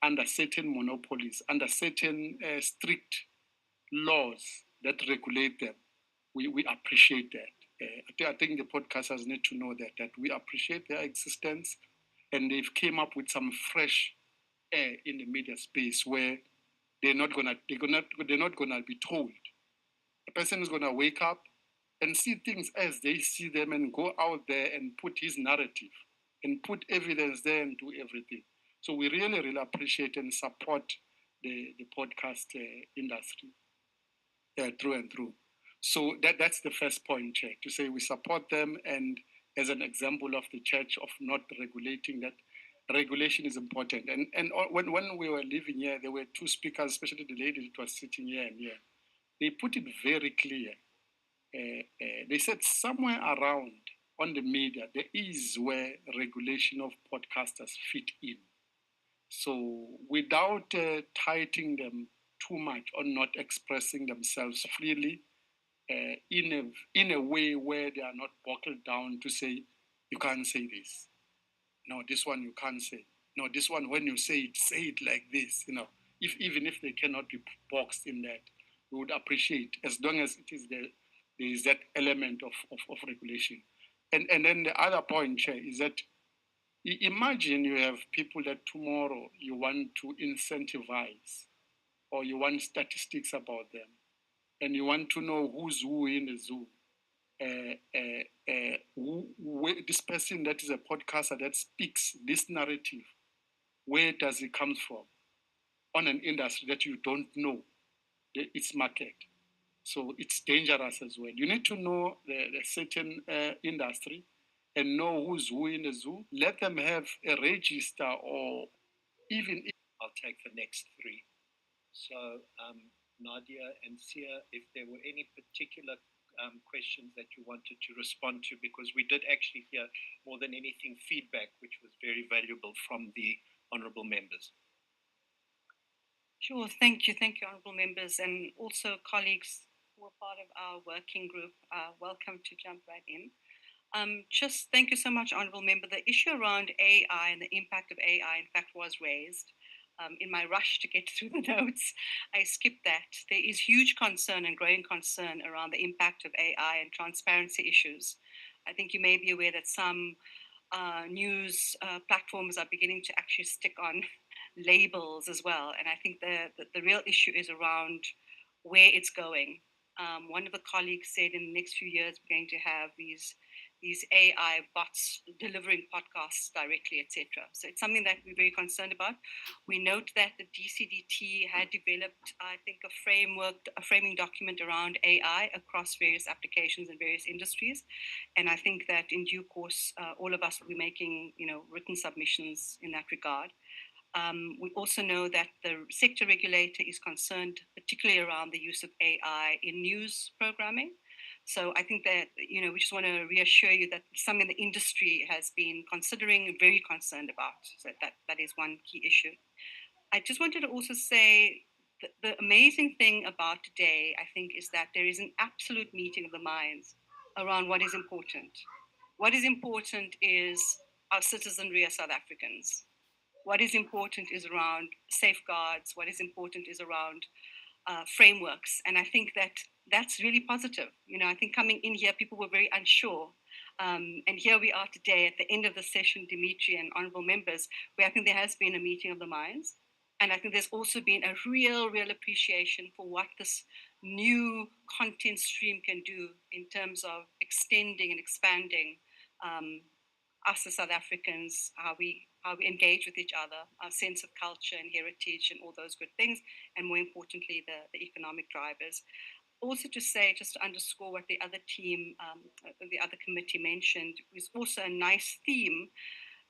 under certain monopolies, under certain strict laws that regulate them, we appreciate that. I think the podcasters need to know that we appreciate their existence, and they've came up with some fresh air in the media space where they're not gonna be told. The person is gonna wake up and see things as they see them and go out there and put his narrative and put evidence there and do everything. So we really, really appreciate and support the podcast industry through and through. So that's the first point, Chair, to say we support them, and as an example of the church of not regulating, that regulation is important. And when we were living here, there were two speakers, especially the lady that was sitting here and here. They put it very clear. They said somewhere around on the media, there is where regulation of podcasters fit in. So without tightening them too much or not expressing themselves freely in a way where they are not buckled down to say, you can't say this. No, this one you can't say. No, this one, when you say it like this, even if they cannot be boxed in that, we would appreciate as long as it is there is that element of regulation. And then the other point, Chair, is that imagine you have people that tomorrow you want to incentivize or you want statistics about them and you want to know who's who in the zoo. This person that is a podcaster that speaks this narrative, where does it come from on an industry that you don't know its market? So it's dangerous as well. You need to know the certain industry and know who's who in the zoo. Let them have a register or even. I'll take the next three. So Nadia and Sia, if there were any particular questions that you wanted to respond to, because we did actually hear more than anything feedback, which was very valuable from the honourable members. Sure, thank you, honourable members, and also colleagues who are part of our working group. Welcome to jump right in. Just thank you so much, honourable member. The issue around AI and the impact of AI, in fact, was raised. In my rush to get through the notes, I skipped that. There is huge concern and growing concern around the impact of AI and transparency issues. I think you may be aware that some news platforms are beginning to actually stick on labels as well. And I think the real issue is around where it's going. One of the colleagues said in the next few years, we're going to have these AI bots delivering podcasts directly, etc. So it's something that we're very concerned about. We note that the DCDT had developed, I think, a framing document around AI across various applications and various industries. And I think that in due course, all of us will be making, written submissions in that regard. We also know that the sector regulator is concerned particularly around the use of AI in news programming. So I think that, we just want to reassure you that something the industry has been considering, very concerned about. So that is one key issue. I just wanted to also say that the amazing thing about today, I think, is that there is an absolute meeting of the minds around what is important. What is important is our citizenry as South Africans. What is important is around safeguards. What is important is around frameworks. And I think that that's really positive. I think coming in here, people were very unsure. And here we are today at the end of the session, Dimitri and honourable members, where I think there has been a meeting of the minds. And I think there's also been a real appreciation for what this new content stream can do in terms of extending and expanding us as South Africans, how we engage with each other, our sense of culture and heritage and all those good things, and more importantly, the economic drivers. Also to say, just to underscore what the other team, the other committee mentioned, is also a nice theme,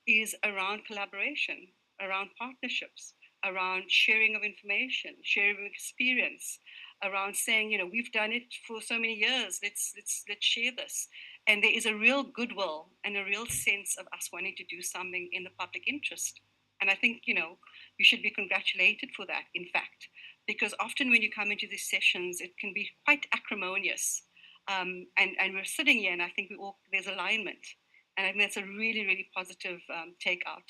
is around collaboration, around partnerships, around sharing of information, sharing of experience, around saying, we've done it for so many years, let's share this. And there is a real goodwill and a real sense of us wanting to do something in the public interest. And I think, you should be congratulated for that, in fact, because often when you come into these sessions, it can be quite acrimonious. And we're sitting here and I think there's alignment. And I think that's a really positive takeout.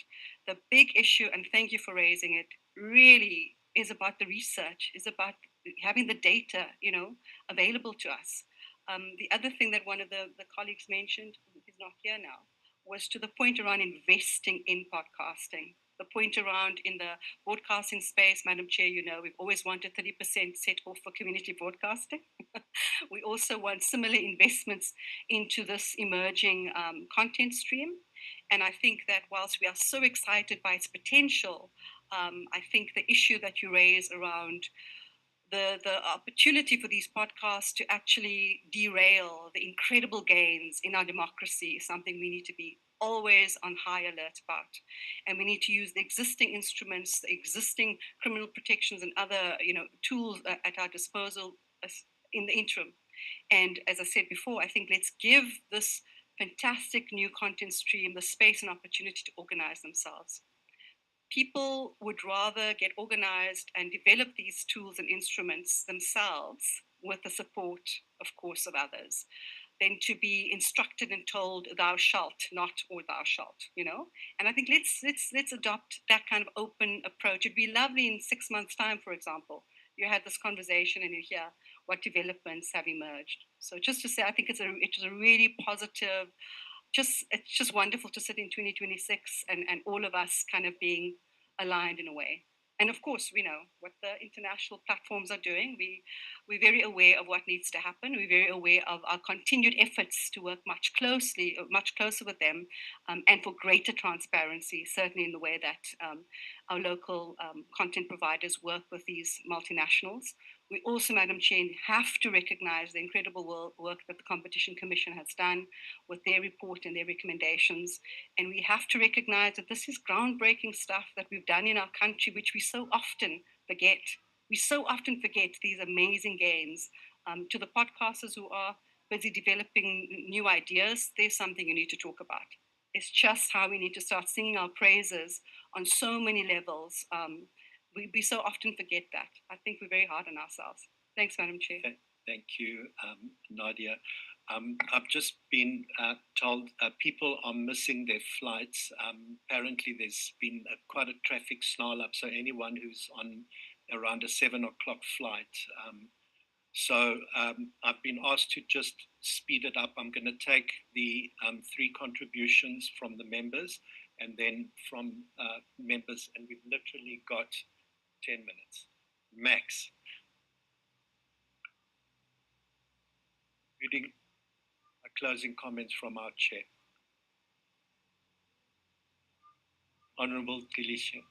The big issue, and thank you for raising it, really is about the research, is about having the data, available to us. The other thing that one of the colleagues mentioned, who's not here now, was to the point around investing in podcasting. The point around in the broadcasting space, Madam Chair, we've always wanted 30% set off for community broadcasting. We also want similar investments into this emerging content stream. And I think that whilst we are so excited by its potential, I think the issue that you raise around the opportunity for these podcasts to actually derail the incredible gains in our democracy is something we need to be always on high alert about. And we need to use the existing instruments, the existing criminal protections and other tools at our disposal in the interim. And as I said before, I think let's give this fantastic new content stream the space and opportunity to organize themselves. people would rather get organized and develop these tools and instruments themselves with the support, of course, of others, than to be instructed and told thou shalt not or thou shalt, you know. And I think let's adopt that kind of open approach. It'd be lovely in 6 months' time, for example, you had this conversation and you hear what developments have emerged. So just to say, I think it was a really positive. It's just wonderful to sit in 2026 and all of us kind of being aligned in a way. And of course, we know what the international platforms are doing. We're very aware of what needs to happen. We're very aware of our continued efforts to work much closer with them, and for greater transparency, certainly in the way that our local content providers work with these multinationals. We also, Madam Chair, have to recognize the incredible work that the Competition Commission has done with their report and their recommendations. And we have to recognize that this is groundbreaking stuff that we've done in our country, which we so often forget. We so often forget these amazing gains. To the podcasters who are busy developing new ideas, there's something you need to talk about. It's just how we need to start singing our praises on so many levels. We so often forget that. I think we're very hard on ourselves. Thanks, Madam Chair. Thank you, Nadia. I've just been told people are missing their flights. Apparently, there's been quite a traffic snarl up, so anyone who's on around a 7 o'clock flight. So I've been asked to just speed it up. I'm going to take the 3 contributions from the members and then from members, and we've literally got 10 minutes max. Reading closing comments from our chair. Honorable Tilisha.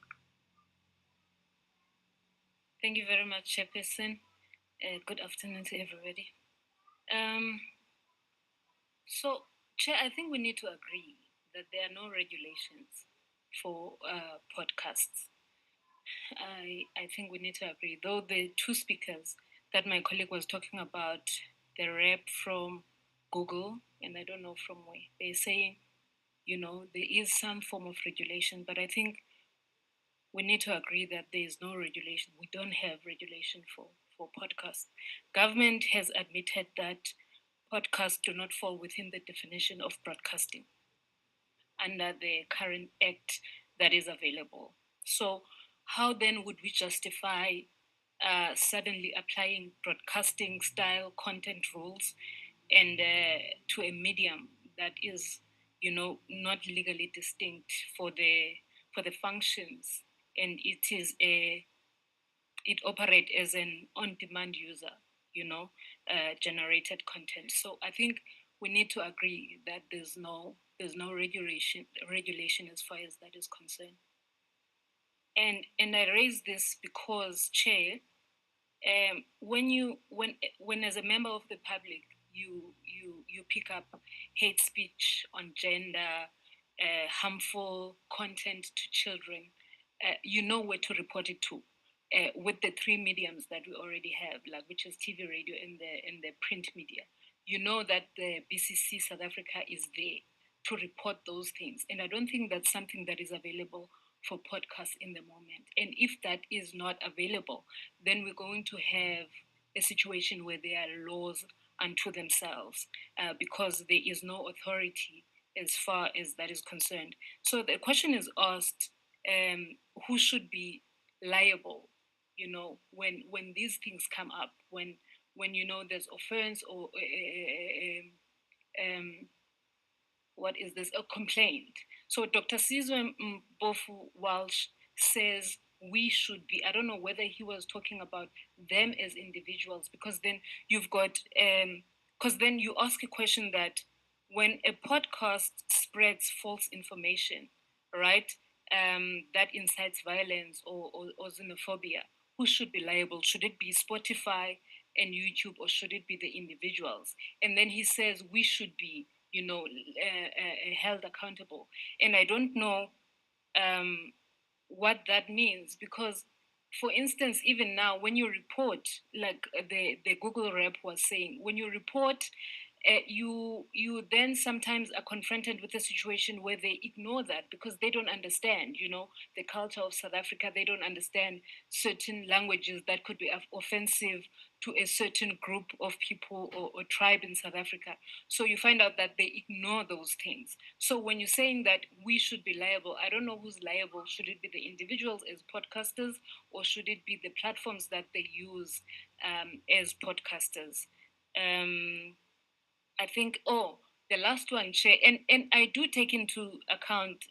Thank you very much, Chairperson. Good afternoon to everybody. So, Chair, I think we need to agree that there are no regulations for podcasts. I think we need to agree, though the 2 speakers that my colleague was talking about, the rep from Google, and I don't know from where, they're saying, there is some form of regulation, but I think we need to agree that there is no regulation. We don't have regulation for podcasts. Government has admitted that podcasts do not fall within the definition of broadcasting under the current act that is available. So how then would we justify suddenly applying broadcasting style content rules and to a medium that is, not legally distinct for the functions, and it operates as an on-demand user, generated content. So I think we need to agree that there's no regulation as far as that is concerned. And I raise this because, Chair, when as a member of the public you pick up hate speech on gender, harmful content to children, you know where to report it to. With the 3 mediums that we already have, like which is TV, radio, and the print media, you know that the BCC South Africa is there to report those things, and I don't think that's something that is available for podcasts in the moment. And if that is not available, then we're going to have a situation where there are laws unto themselves, because there is no authority as far as that is concerned. So the question is asked, who should be liable, when these things come up, when there's offense or what is this, a complaint. So Dr. Sizwe Mpofu Walsh says we should be, I don't know whether he was talking about them as individuals, because then you've got, because then you ask a question that when a podcast spreads false information, right, that incites violence or xenophobia, who should be liable? Should it be Spotify and YouTube, or should it be the individuals? And then he says we should be, held accountable. And I don't know what that means, because, for instance, even now when you report, like the Google rep was saying, when you report you then sometimes are confronted with a situation where they ignore that because they don't understand, the culture of South Africa. They don't understand certain languages that could be offensive to a certain group of people or tribe in South Africa. So you find out that they ignore those things. So when you're saying that we should be liable, I don't know who's liable. Should it be the individuals as podcasters, or should it be the platforms that they use as podcasters? I think, the last one, Chair, and I do take into account,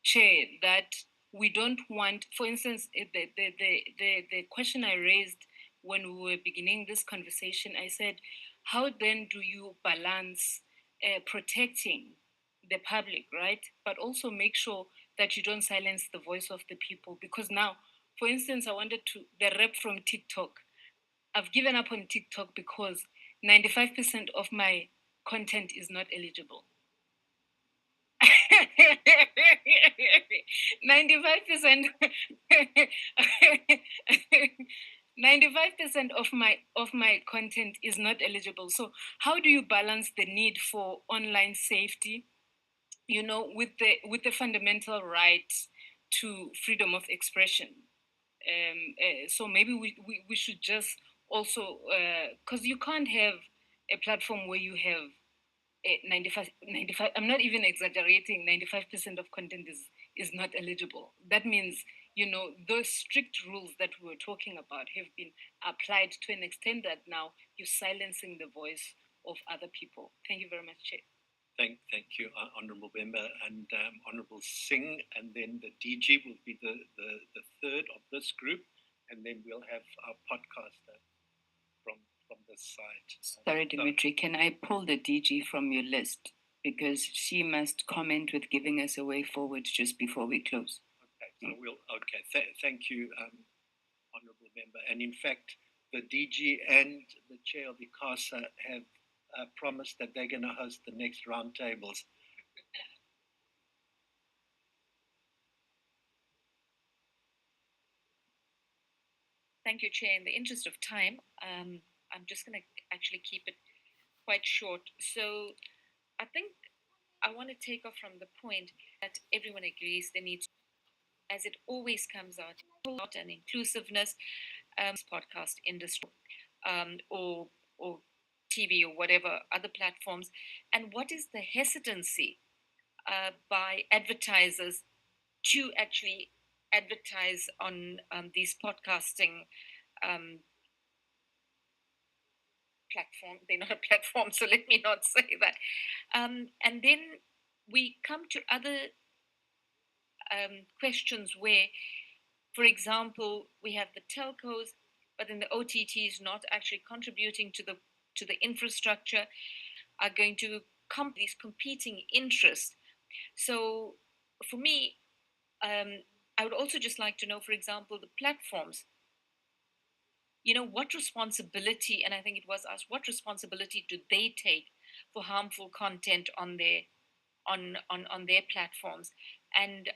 Chair, that we don't want, for instance, the question I raised when we were beginning this conversation, I said, how then do you balance protecting the public, right? But also make sure that you don't silence the voice of the people. Because now, for instance, the rep from TikTok, I've given up on TikTok because 95% of my content is not eligible. 95% 95% of my content is not eligible. So how do you balance the need for online safety, with the fundamental right to freedom of expression? So maybe we should just also, because you can't have a platform where you have 95, I'm not even exaggerating, 95% of content is not eligible. That means, those strict rules that we were talking about have been applied to an extent that now you're silencing the voice of other people. Thank you very much, Chair. Thank you, Honourable Member, and Honourable Singh, and then the DG will be the third of this group, and then we'll have our podcaster from this side. Sorry, Dimitri, can I pull the DG from your list? Because she must comment with giving us a way forward just before we close. Okay, so thank you, Honourable Member. And in fact, the DG and the Chair of ICASA have promised that they're going to host the next roundtables. Thank you, Chair. In the interest of time, I'm just going to actually keep it quite short. So I think I want to take off from the point that everyone agrees there needs, as it always comes out, and inclusiveness, podcast industry, or TV or whatever other platforms, and what is the hesitancy by advertisers to actually advertise on these podcasting platform. They're not a platform, so let me not say that. And then we come to other questions where, for example, we have the telcos, but then the OTTs not actually contributing to the infrastructure, are going to these competing interests. So for me, I would also just like to know, for example, the platforms, what responsibility, and I think it was asked, what responsibility do they take for harmful content on their platforms, and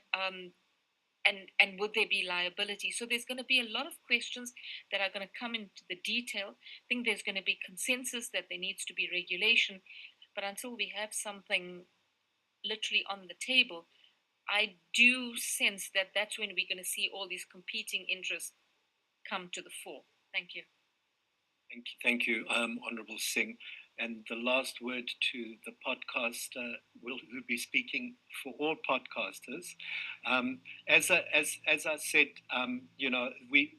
would there be liability? So there's going to be a lot of questions that are going to come into the detail. I think there's going to be consensus that there needs to be regulation, but until we have something literally on the table, I do sense that that's when we're going to see all these competing interests come to the fore. Thank you. Thank you, Honourable Singh. And the last word to the podcaster will be speaking for all podcasters. As I said,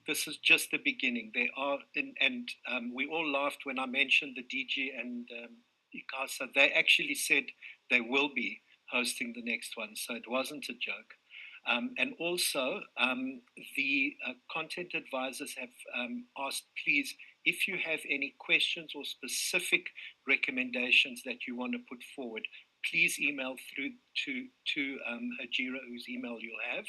this is just the beginning. There are, and we all laughed when I mentioned the DG and ICASA. They actually said they will be hosting the next one, so it wasn't a joke. And also, the content advisors have asked, please, if you have any questions or specific recommendations that you want to put forward, please email through to Hajira, whose email you'll have,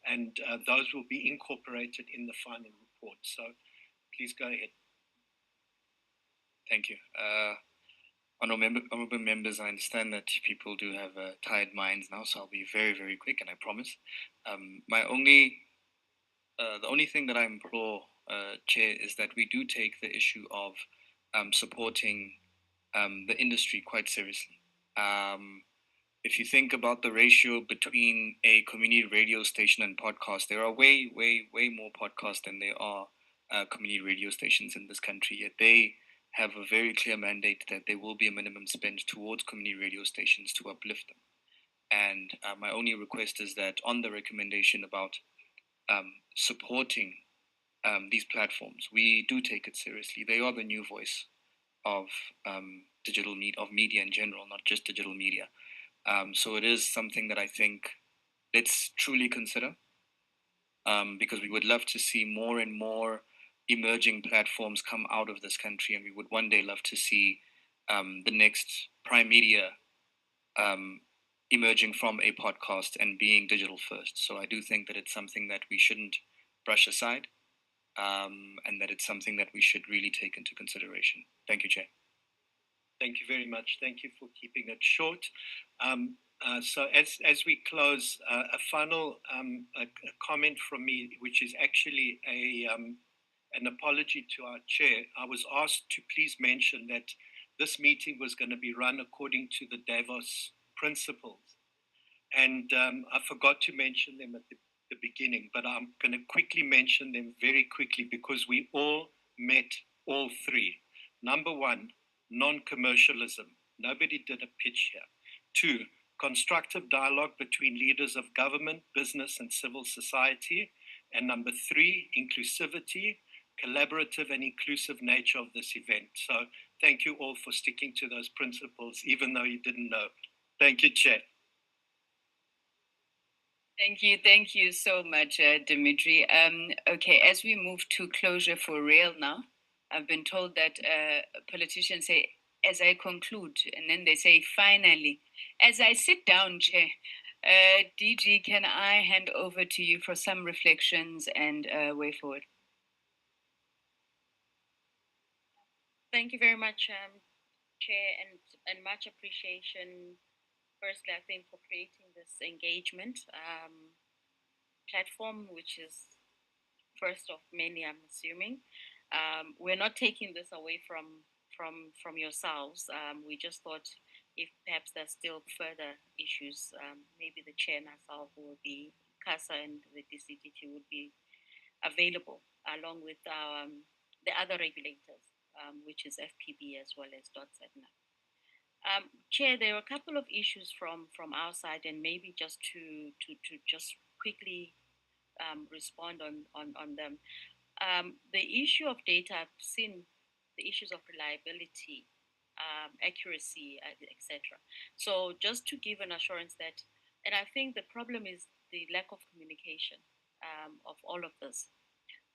and those will be incorporated in the final report. So please go ahead. Thank you. Honorable members, I understand that people do have tired minds now, so I'll be very, very quick, and I promise. The only thing that I implore, Chair, is that we do take the issue of supporting the industry quite seriously. If you think about the ratio between a community radio station and podcast, there are way, way, way more podcasts than there are community radio stations in this country. Yet they have a very clear mandate that there will be a minimum spend towards community radio stations to uplift them. And my only request is that on the recommendation about supporting these platforms, we do take it seriously. They are the new voice of digital media, of media in general, not just digital media. So it is something that I think let's truly consider, because we would love to see more and more emerging platforms come out of this country, and we would one day love to see the next prime media emerging from a podcast and being digital first. So I do think that it's something that we shouldn't brush aside, and that it's something that we should really take into consideration. Thank you, Chair. Thank you very much. Thank you for keeping it short. So as we close, a final a comment from me, which is actually an apology to our chair. I was asked to please mention that this meeting was going to be run according to the Davos principles. And I forgot to mention them at the beginning, but I'm going to quickly mention them very quickly because we all met all three. Number one, non-commercialism. Nobody did a pitch here. Two, constructive dialogue between leaders of government, business, and civil society. And number three, inclusivity, collaborative and inclusive nature of this event. So thank you all for sticking to those principles, even though you didn't know. Thank you, Chair. Thank you so much, Dimitri. Okay, as we move to closure for real now, I've been told that politicians say, as I conclude, and then they say, finally. As I sit down, Chair, DG, can I hand over to you for some reflections and way forward? Thank you very much, Chair, and much appreciation. Firstly, I think for creating this engagement platform, which is first of many, I'm assuming. We're not taking this away from yourselves. We just thought if perhaps there's still further issues, maybe the chair and myself will be, CASA and the DCDT would be available along with the other regulators, which is FPB as well as .ZETNA. Chair, there are a couple of issues from our side, and maybe just to just quickly respond on them. The issue of data, I've seen the issues of reliability, accuracy, etc. So just to give an assurance that, and I think the problem is the lack of communication of all of this.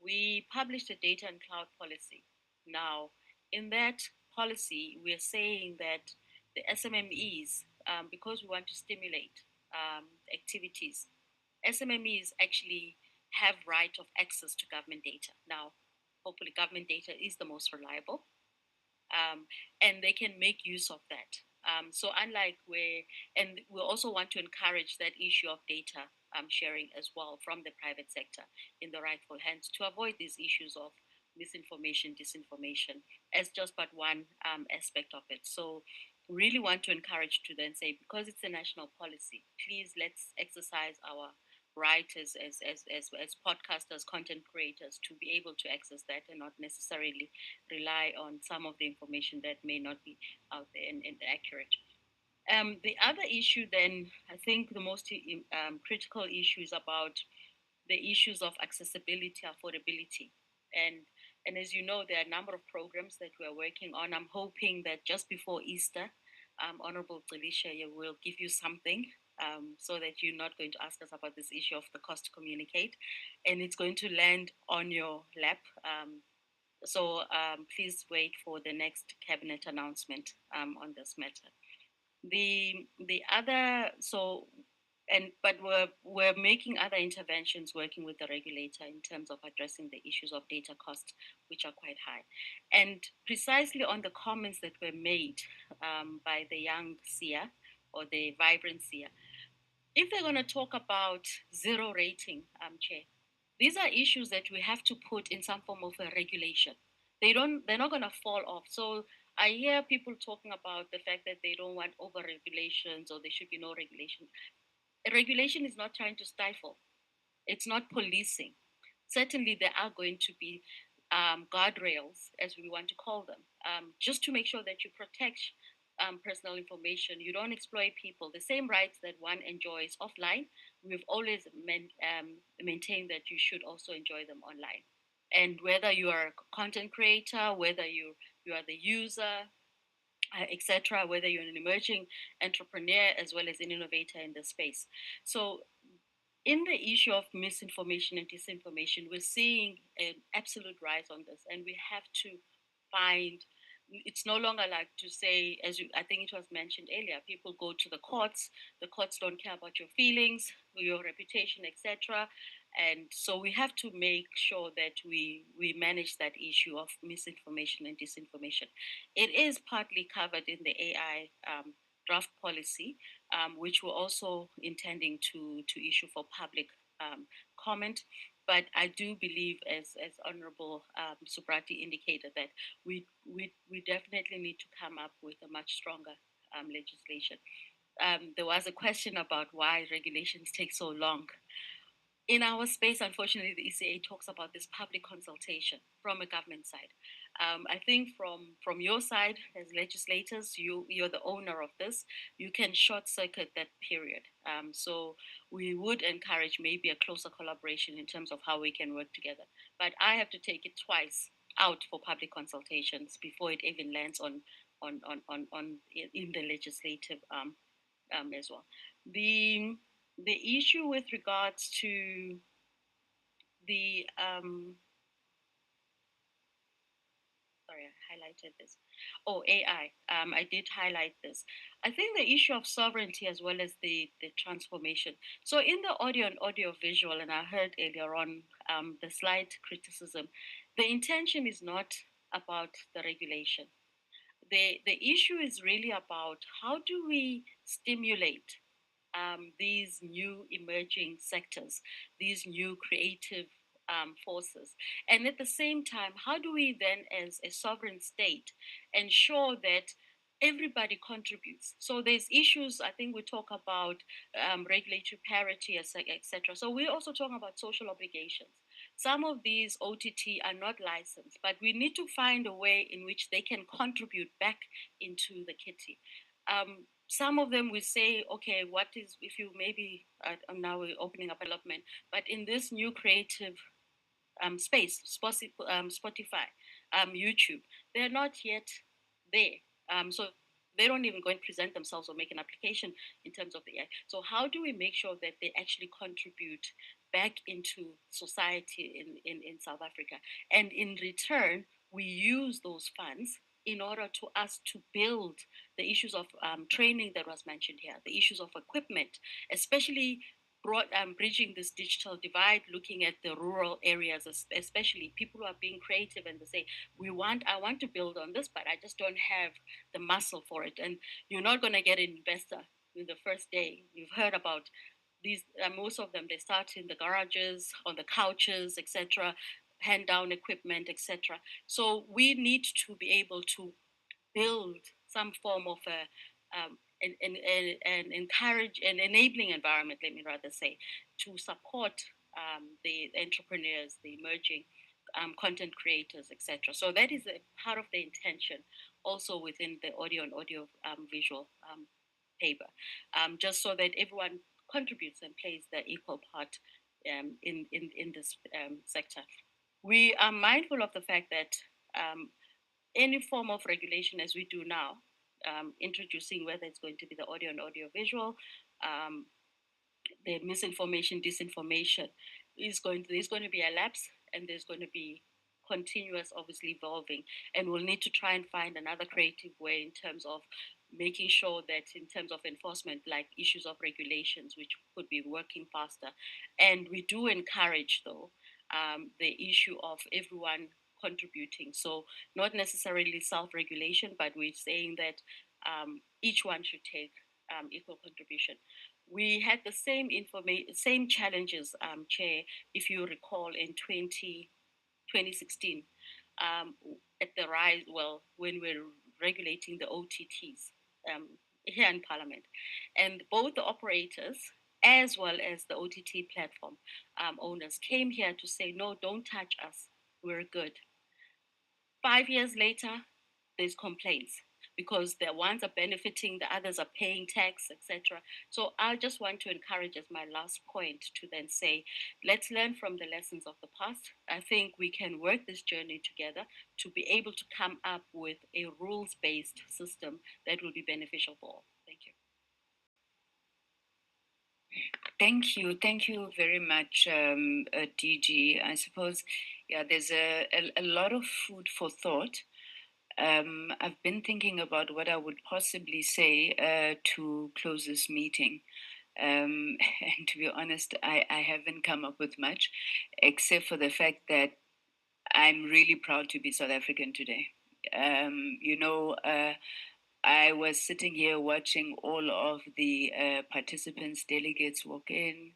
We published a data and cloud policy. Now, in that policy, we're saying that the SMMEs, because we want to stimulate activities, SMMEs actually have right of access to government data. Now, hopefully government data is the most reliable, and they can make use of that. So unlike and we also want to encourage that issue of data sharing as well from the private sector in the rightful hands to avoid these issues of misinformation, disinformation as just but one aspect of it. So really want to encourage to then say, because it's a national policy, please let's exercise our writers as podcasters, content creators, to be able to access that and not necessarily rely on some of the information that may not be out there and accurate. The other issue then, I think the most critical issue is about the issues of accessibility, affordability. And as you know, there are a number of programs that we're working on. I'm hoping that just before Easter, Honorable Delisha will give you something so that you're not going to ask us about this issue of the cost to communicate. And it's going to land on your lap. So please wait for the next cabinet announcement on this matter. The other, but we're making other interventions working with the regulator in terms of addressing the issues of data costs, which are quite high. And precisely on the comments that were made by the young seer or the vibrant seer, if they're going to talk about zero rating, Chair, these are issues that we have to put in some form of a regulation. They're not going to fall off. So I hear people talking about the fact that they don't want over regulations or there should be no regulation. A regulation is not trying to stifle, it's not policing. Certainly, there are going to be guardrails, as we want to call them, just to make sure that you protect personal information. You don't exploit people. The same rights that one enjoys offline, we've always maintained that you should also enjoy them online. And whether you are a content creator, whether you are the user, etc., whether you're an emerging entrepreneur as well as an innovator in the space. So in the issue of misinformation and disinformation, we're seeing an absolute rise on this, and we have to find. It's no longer like to say, I think it was mentioned earlier, people go to the courts. The courts don't care about your feelings, your reputation, etc. And so we have to make sure that we manage that issue of misinformation and disinformation. It is partly covered in the AI draft policy, which we're also intending to issue for public comment. But I do believe, as Honorable Subrati indicated, that we definitely need to come up with a much stronger legislation. There was a question about why regulations take so long. In our space, unfortunately, the ECA talks about this public consultation from a government side. I think from your side as legislators, you're the owner of this. You can short circuit that period. So we would encourage maybe a closer collaboration in terms of how we can work together. But I have to take it twice out for public consultations before it even lands on in the legislative as well. The issue with regards to the sorry, I highlighted this. Oh, AI. I did highlight this. I think the issue of sovereignty as well as the transformation. So in the audio and audio visual, and I heard earlier on the slight criticism, the intention is not about the regulation. The issue is really about how do we stimulate these new emerging sectors, these new creative forces. And at the same time, how do we then, as a sovereign state, ensure that everybody contributes? So there's issues, I think we talk about regulatory parity, etc. So we're also talking about social obligations. Some of these OTT are not licensed, but we need to find a way in which they can contribute back into the kitty. Some of them we say, okay, what is, if you maybe, now we're opening up development, but in this new creative space, Spotify, YouTube, they're not yet there. So they don't even go and present themselves or make an application in terms of the AI. So how do we make sure that they actually contribute back into society in South Africa? And in return, we use those funds in order to us to build the issues of training that was mentioned here, the issues of equipment, especially bridging this digital divide, looking at the rural areas, especially people who are being creative and they say, I want to build on this, but I just don't have the muscle for it. And you're not going to get an investor in the first day. You've heard about these, most of them, they start in the garages, on the couches, etc., hand down equipment, etc. So we need to be able to build some form of an encourage an enabling environment, let me rather say, to support the entrepreneurs, the emerging content creators, etc. So that is a part of the intention also within the audio and audio visual paper, just so that everyone contributes and plays their equal part in this sector. We are mindful of the fact that any form of regulation, as we do now, introducing whether it's going to be the audio and audio visual, the misinformation, disinformation, there's going to be a lapse, and there's going to be continuous, obviously evolving, and we'll need to try and find another creative way in terms of making sure that in terms of enforcement, like issues of regulations, which could be working faster. And we do encourage, though, the issue of everyone contributing. So not necessarily self-regulation, but we're saying that each one should take equal contribution. We had the same challenges, Chair, if you recall, in 2016, at the rise, well, when we're regulating the OTTs here in Parliament. And both the operators as well as the OTT platform owners came here to say, no, don't touch us. We're good. 5 years later, there's complaints because the ones are benefiting, the others are paying tax, etc. So I just want to encourage as my last point to then say, let's learn from the lessons of the past. I think we can work this journey together to be able to come up with a rules-based system that will be beneficial for all. Thank you. Thank you very much, DG. I suppose, yeah, there's a lot of food for thought. I've been thinking about what I would possibly say to close this meeting. And to be honest, I haven't come up with much, except for the fact that I'm really proud to be South African today. I was sitting here watching all of the participants, delegates walk in.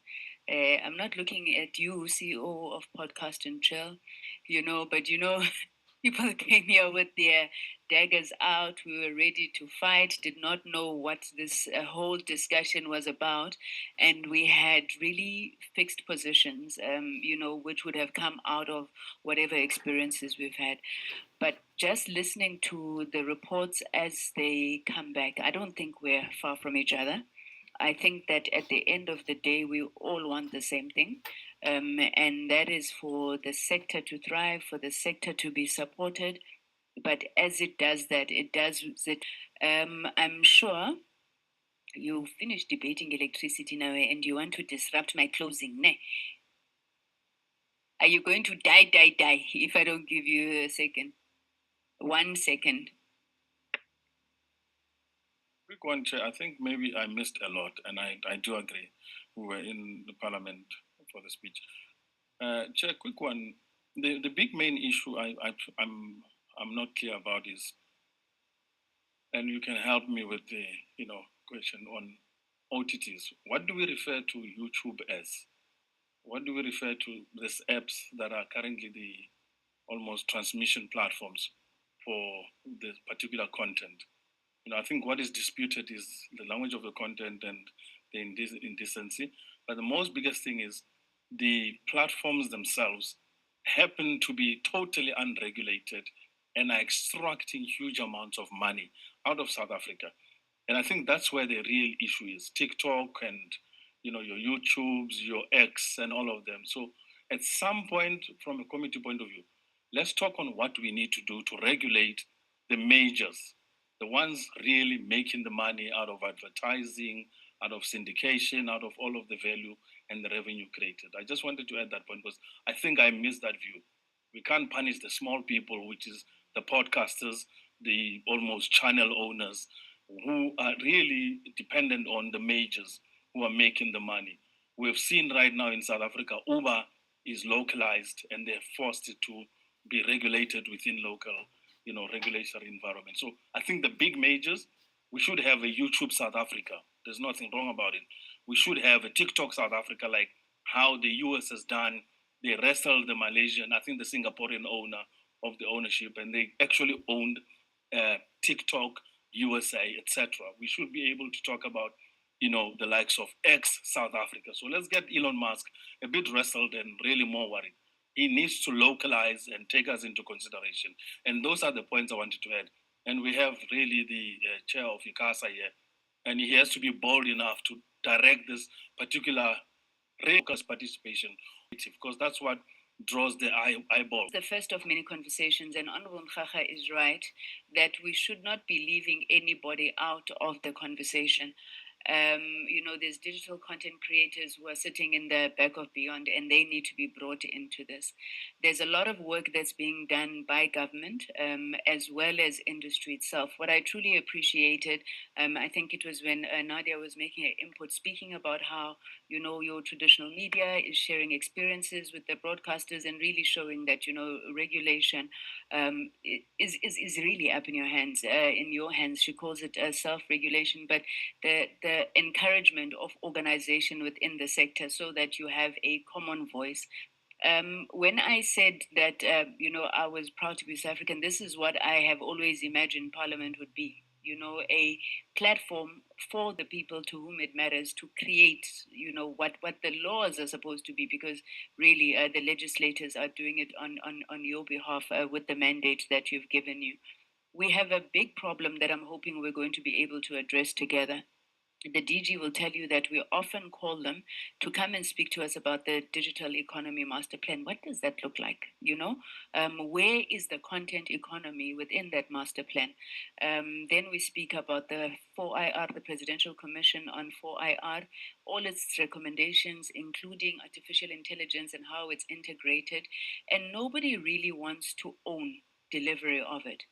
I'm not looking at you, CEO of Podcast and Chill, but people came here with their daggers out. We were ready to fight, did not know what this whole discussion was about. And we had really fixed positions, which would have come out of whatever experiences we've had. But just listening to the reports as they come back, I don't think we're far from each other. I think that at the end of the day, we all want the same thing. And that is for the sector to thrive, for the sector to be supported. But as it does that, it does it. I'm sure you finished debating electricity now and you want to disrupt my closing, ne? Are you going to die if I don't give you a second? 1 second. Quick one, Chair. I think maybe I missed a lot, and I do agree. We were in the Parliament for the speech. Chair, quick one. The big main issue I'm not clear about is, and you can help me with the question on OTTs. What do we refer to YouTube as? What do we refer to these apps that are currently the almost transmission platforms for this particular content? I think what is disputed is the language of the content and the indecency. But the most biggest thing is the platforms themselves happen to be totally unregulated and are extracting huge amounts of money out of South Africa. And I think that's where the real issue is. TikTok and your YouTubes, your X and all of them. So at some point, from a committee point of view, let's talk on what we need to do to regulate the majors, the ones really making the money out of advertising, out of syndication, out of all of the value and the revenue created. I just wanted to add that point because I think I missed that view. We can't punish the small people, which is the podcasters, the almost channel owners who are really dependent on the majors who are making the money. We've seen right now in South Africa, Uber is localized and they're forced to be regulated within local regulatory environment. So I think the big majors, we should have a YouTube South Africa. There's nothing wrong about it. We should have a TikTok South Africa, like how the US has done. They wrestled the Malaysian, I think the Singaporean owner of the ownership, and they actually owned TikTok USA, etc. We should be able to talk about, the likes of X South Africa. So let's get Elon Musk a bit wrestled and really more worried. He needs to localize and take us into consideration. And those are the points I wanted to add. And we have really the chair of ICASA here, and he has to be bold enough to direct this particular focused participation, because that's what draws the eyeball. The first of many conversations, and Honorable Mkhacha is right, that we should not be leaving anybody out of the conversation. There's digital content creators who are sitting in the back of Beyond, and they need to be brought into this. There's a lot of work that's being done by government as well as industry itself. What I truly appreciated, I think it was when Nadia was making an input, speaking about how, your traditional media is sharing experiences with the broadcasters and really showing that, regulation is really up in your hands, She calls it self-regulation, but the encouragement of organization within the sector so that you have a common voice When I said that, I was proud to be South African, this is what I have always imagined Parliament would be. A platform for the people to whom it matters to create, what the laws are supposed to be, because really the legislators are doing it on your behalf with the mandate that you've given you. We have a big problem that I'm hoping we're going to be able to address together. The DG will tell you that we often call them to come and speak to us about the digital economy master plan. What does that look like? Where is the content economy within that master plan? Then we speak about the 4IR, the Presidential Commission on 4IR, all its recommendations, including artificial intelligence and how it's integrated. And nobody really wants to own delivery of it.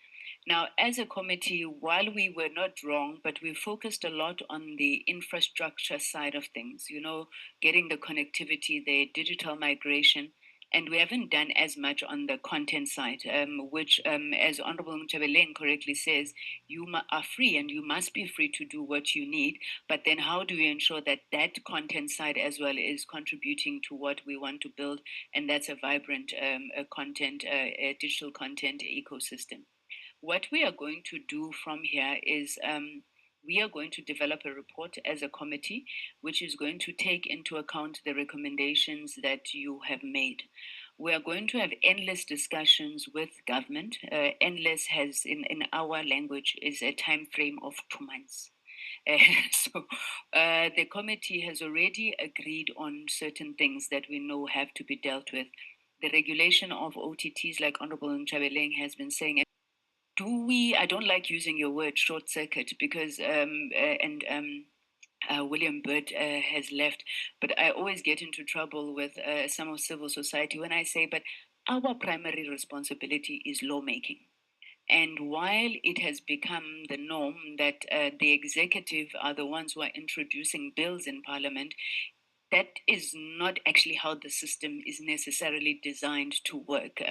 Now, as a committee, while we were not wrong, but we focused a lot on the infrastructure side of things, getting the connectivity, the digital migration, and we haven't done as much on the content side, which, as Honorable Mchabeleng correctly says, you are free and you must be free to do what you need. But then how do we ensure that that content side as well is contributing to what we want to build? And that's a vibrant a digital content ecosystem. What we are going to do from here is we are going to develop a report as a committee, which is going to take into account the recommendations that you have made. We are going to have endless discussions with government. Endless has, in our language, is a time frame of 2 months. So the committee has already agreed on certain things that we know have to be dealt with. The regulation of OTTs, like Honorable Nchabeleng has been saying, I don't like using your word short circuit because, William Burt has left, but I always get into trouble with some of civil society when I say, but our primary responsibility is lawmaking. And while it has become the norm that the executive are the ones who are introducing bills in parliament, that is not actually how the system is necessarily designed to work.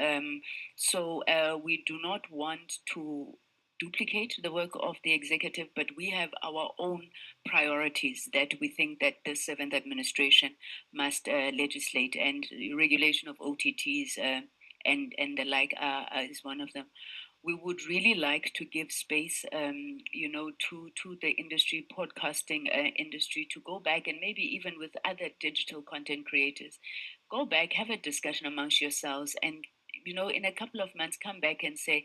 So we do not want to duplicate the work of the executive, but we have our own priorities that we think that the seventh administration must legislate, and regulation of OTTs and the like is one of them. We would really like to give space, to the industry, podcasting industry, to go back and maybe even with other digital content creators, go back, have a discussion amongst yourselves, and in a couple of months, come back and say,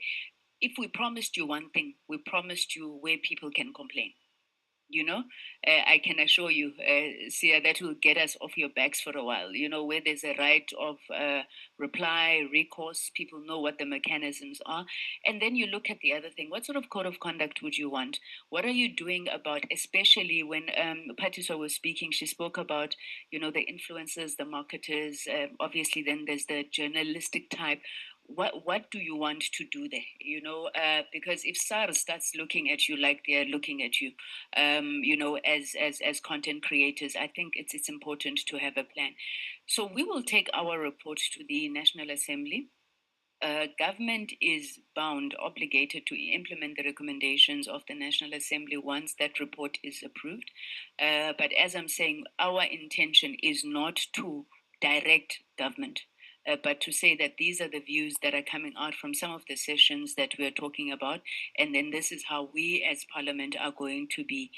if we promised you one thing, we promised you where people can complain. I can assure you, Sia, that will get us off your backs for a while. Where there's a right of reply, recourse, people know what the mechanisms are. And then you look at the other thing. What sort of code of conduct would you want? What are you doing about, especially when Patiswa was speaking, she spoke about, the influencers, the marketers, obviously then there's the journalistic type. What do you want to do there? Because if SARS starts looking at you like they're looking at you, as content creators, I think it's important to have a plan. So we will take our report to the National Assembly. Government is bound, obligated to implement the recommendations of the National Assembly once that report is approved. But as I'm saying, our intention is not to direct government. But to say that these are the views that are coming out from some of the sessions that we're talking about, and then this is how we as Parliament are going to be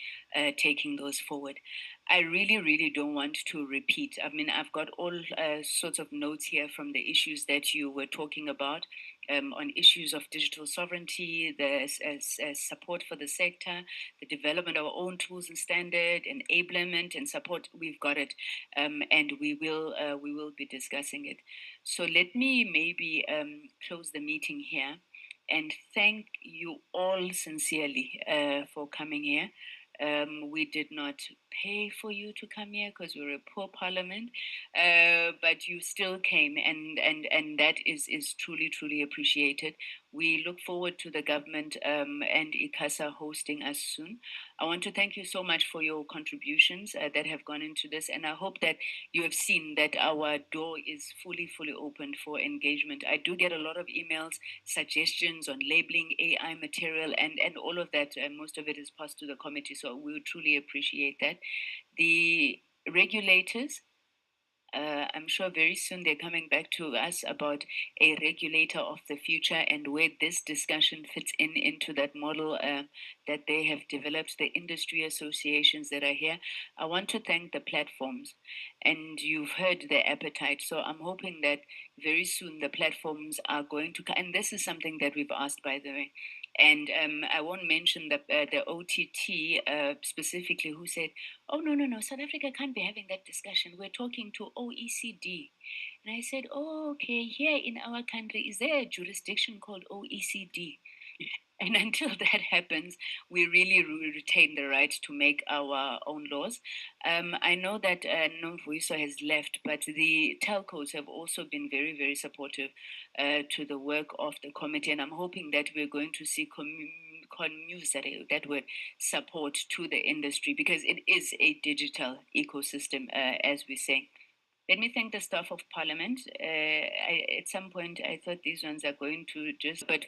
taking those forward. I really, really don't want to repeat. I mean, I've got all sorts of notes here from the issues that you were talking about on issues of digital sovereignty, the support for the sector, the development of our own tools and standard, enablement and support. We've got it, and we will be discussing it. So let me maybe close the meeting here and thank you all sincerely for coming here. We did not pay for you to come here because we're a poor parliament, but you still came, and that is truly, truly appreciated. We look forward to the government and ICASA hosting us soon. I want to thank you so much for your contributions that have gone into this, and I hope that you have seen that our door is fully, fully open for engagement. I do get a lot of emails, suggestions on labeling AI material, and all of that. Most of it is passed to the committee, so we would truly appreciate that. The regulators, I'm sure very soon they're coming back to us about a regulator of the future and where this discussion fits into that model that they have developed, the industry associations that are here. I want to thank the platforms, and you've heard their appetite. So I'm hoping that very soon the platforms are going to, and this is something that we've asked, by the way. And I won't mention the OTT specifically, who said, "Oh, no, South Africa can't be having that discussion. We're talking to OECD." And I said, "Oh, okay, here in our country, is there a jurisdiction called OECD?" And until that happens, we really retain the right to make our own laws. I know that Nomvuiso has left, but the telcos have also been very, very supportive to the work of the committee. And I'm hoping that we're going to see that word, support to the industry, because it is a digital ecosystem, as we say. Let me thank the staff of Parliament. At some point, I thought these ones are going to just, but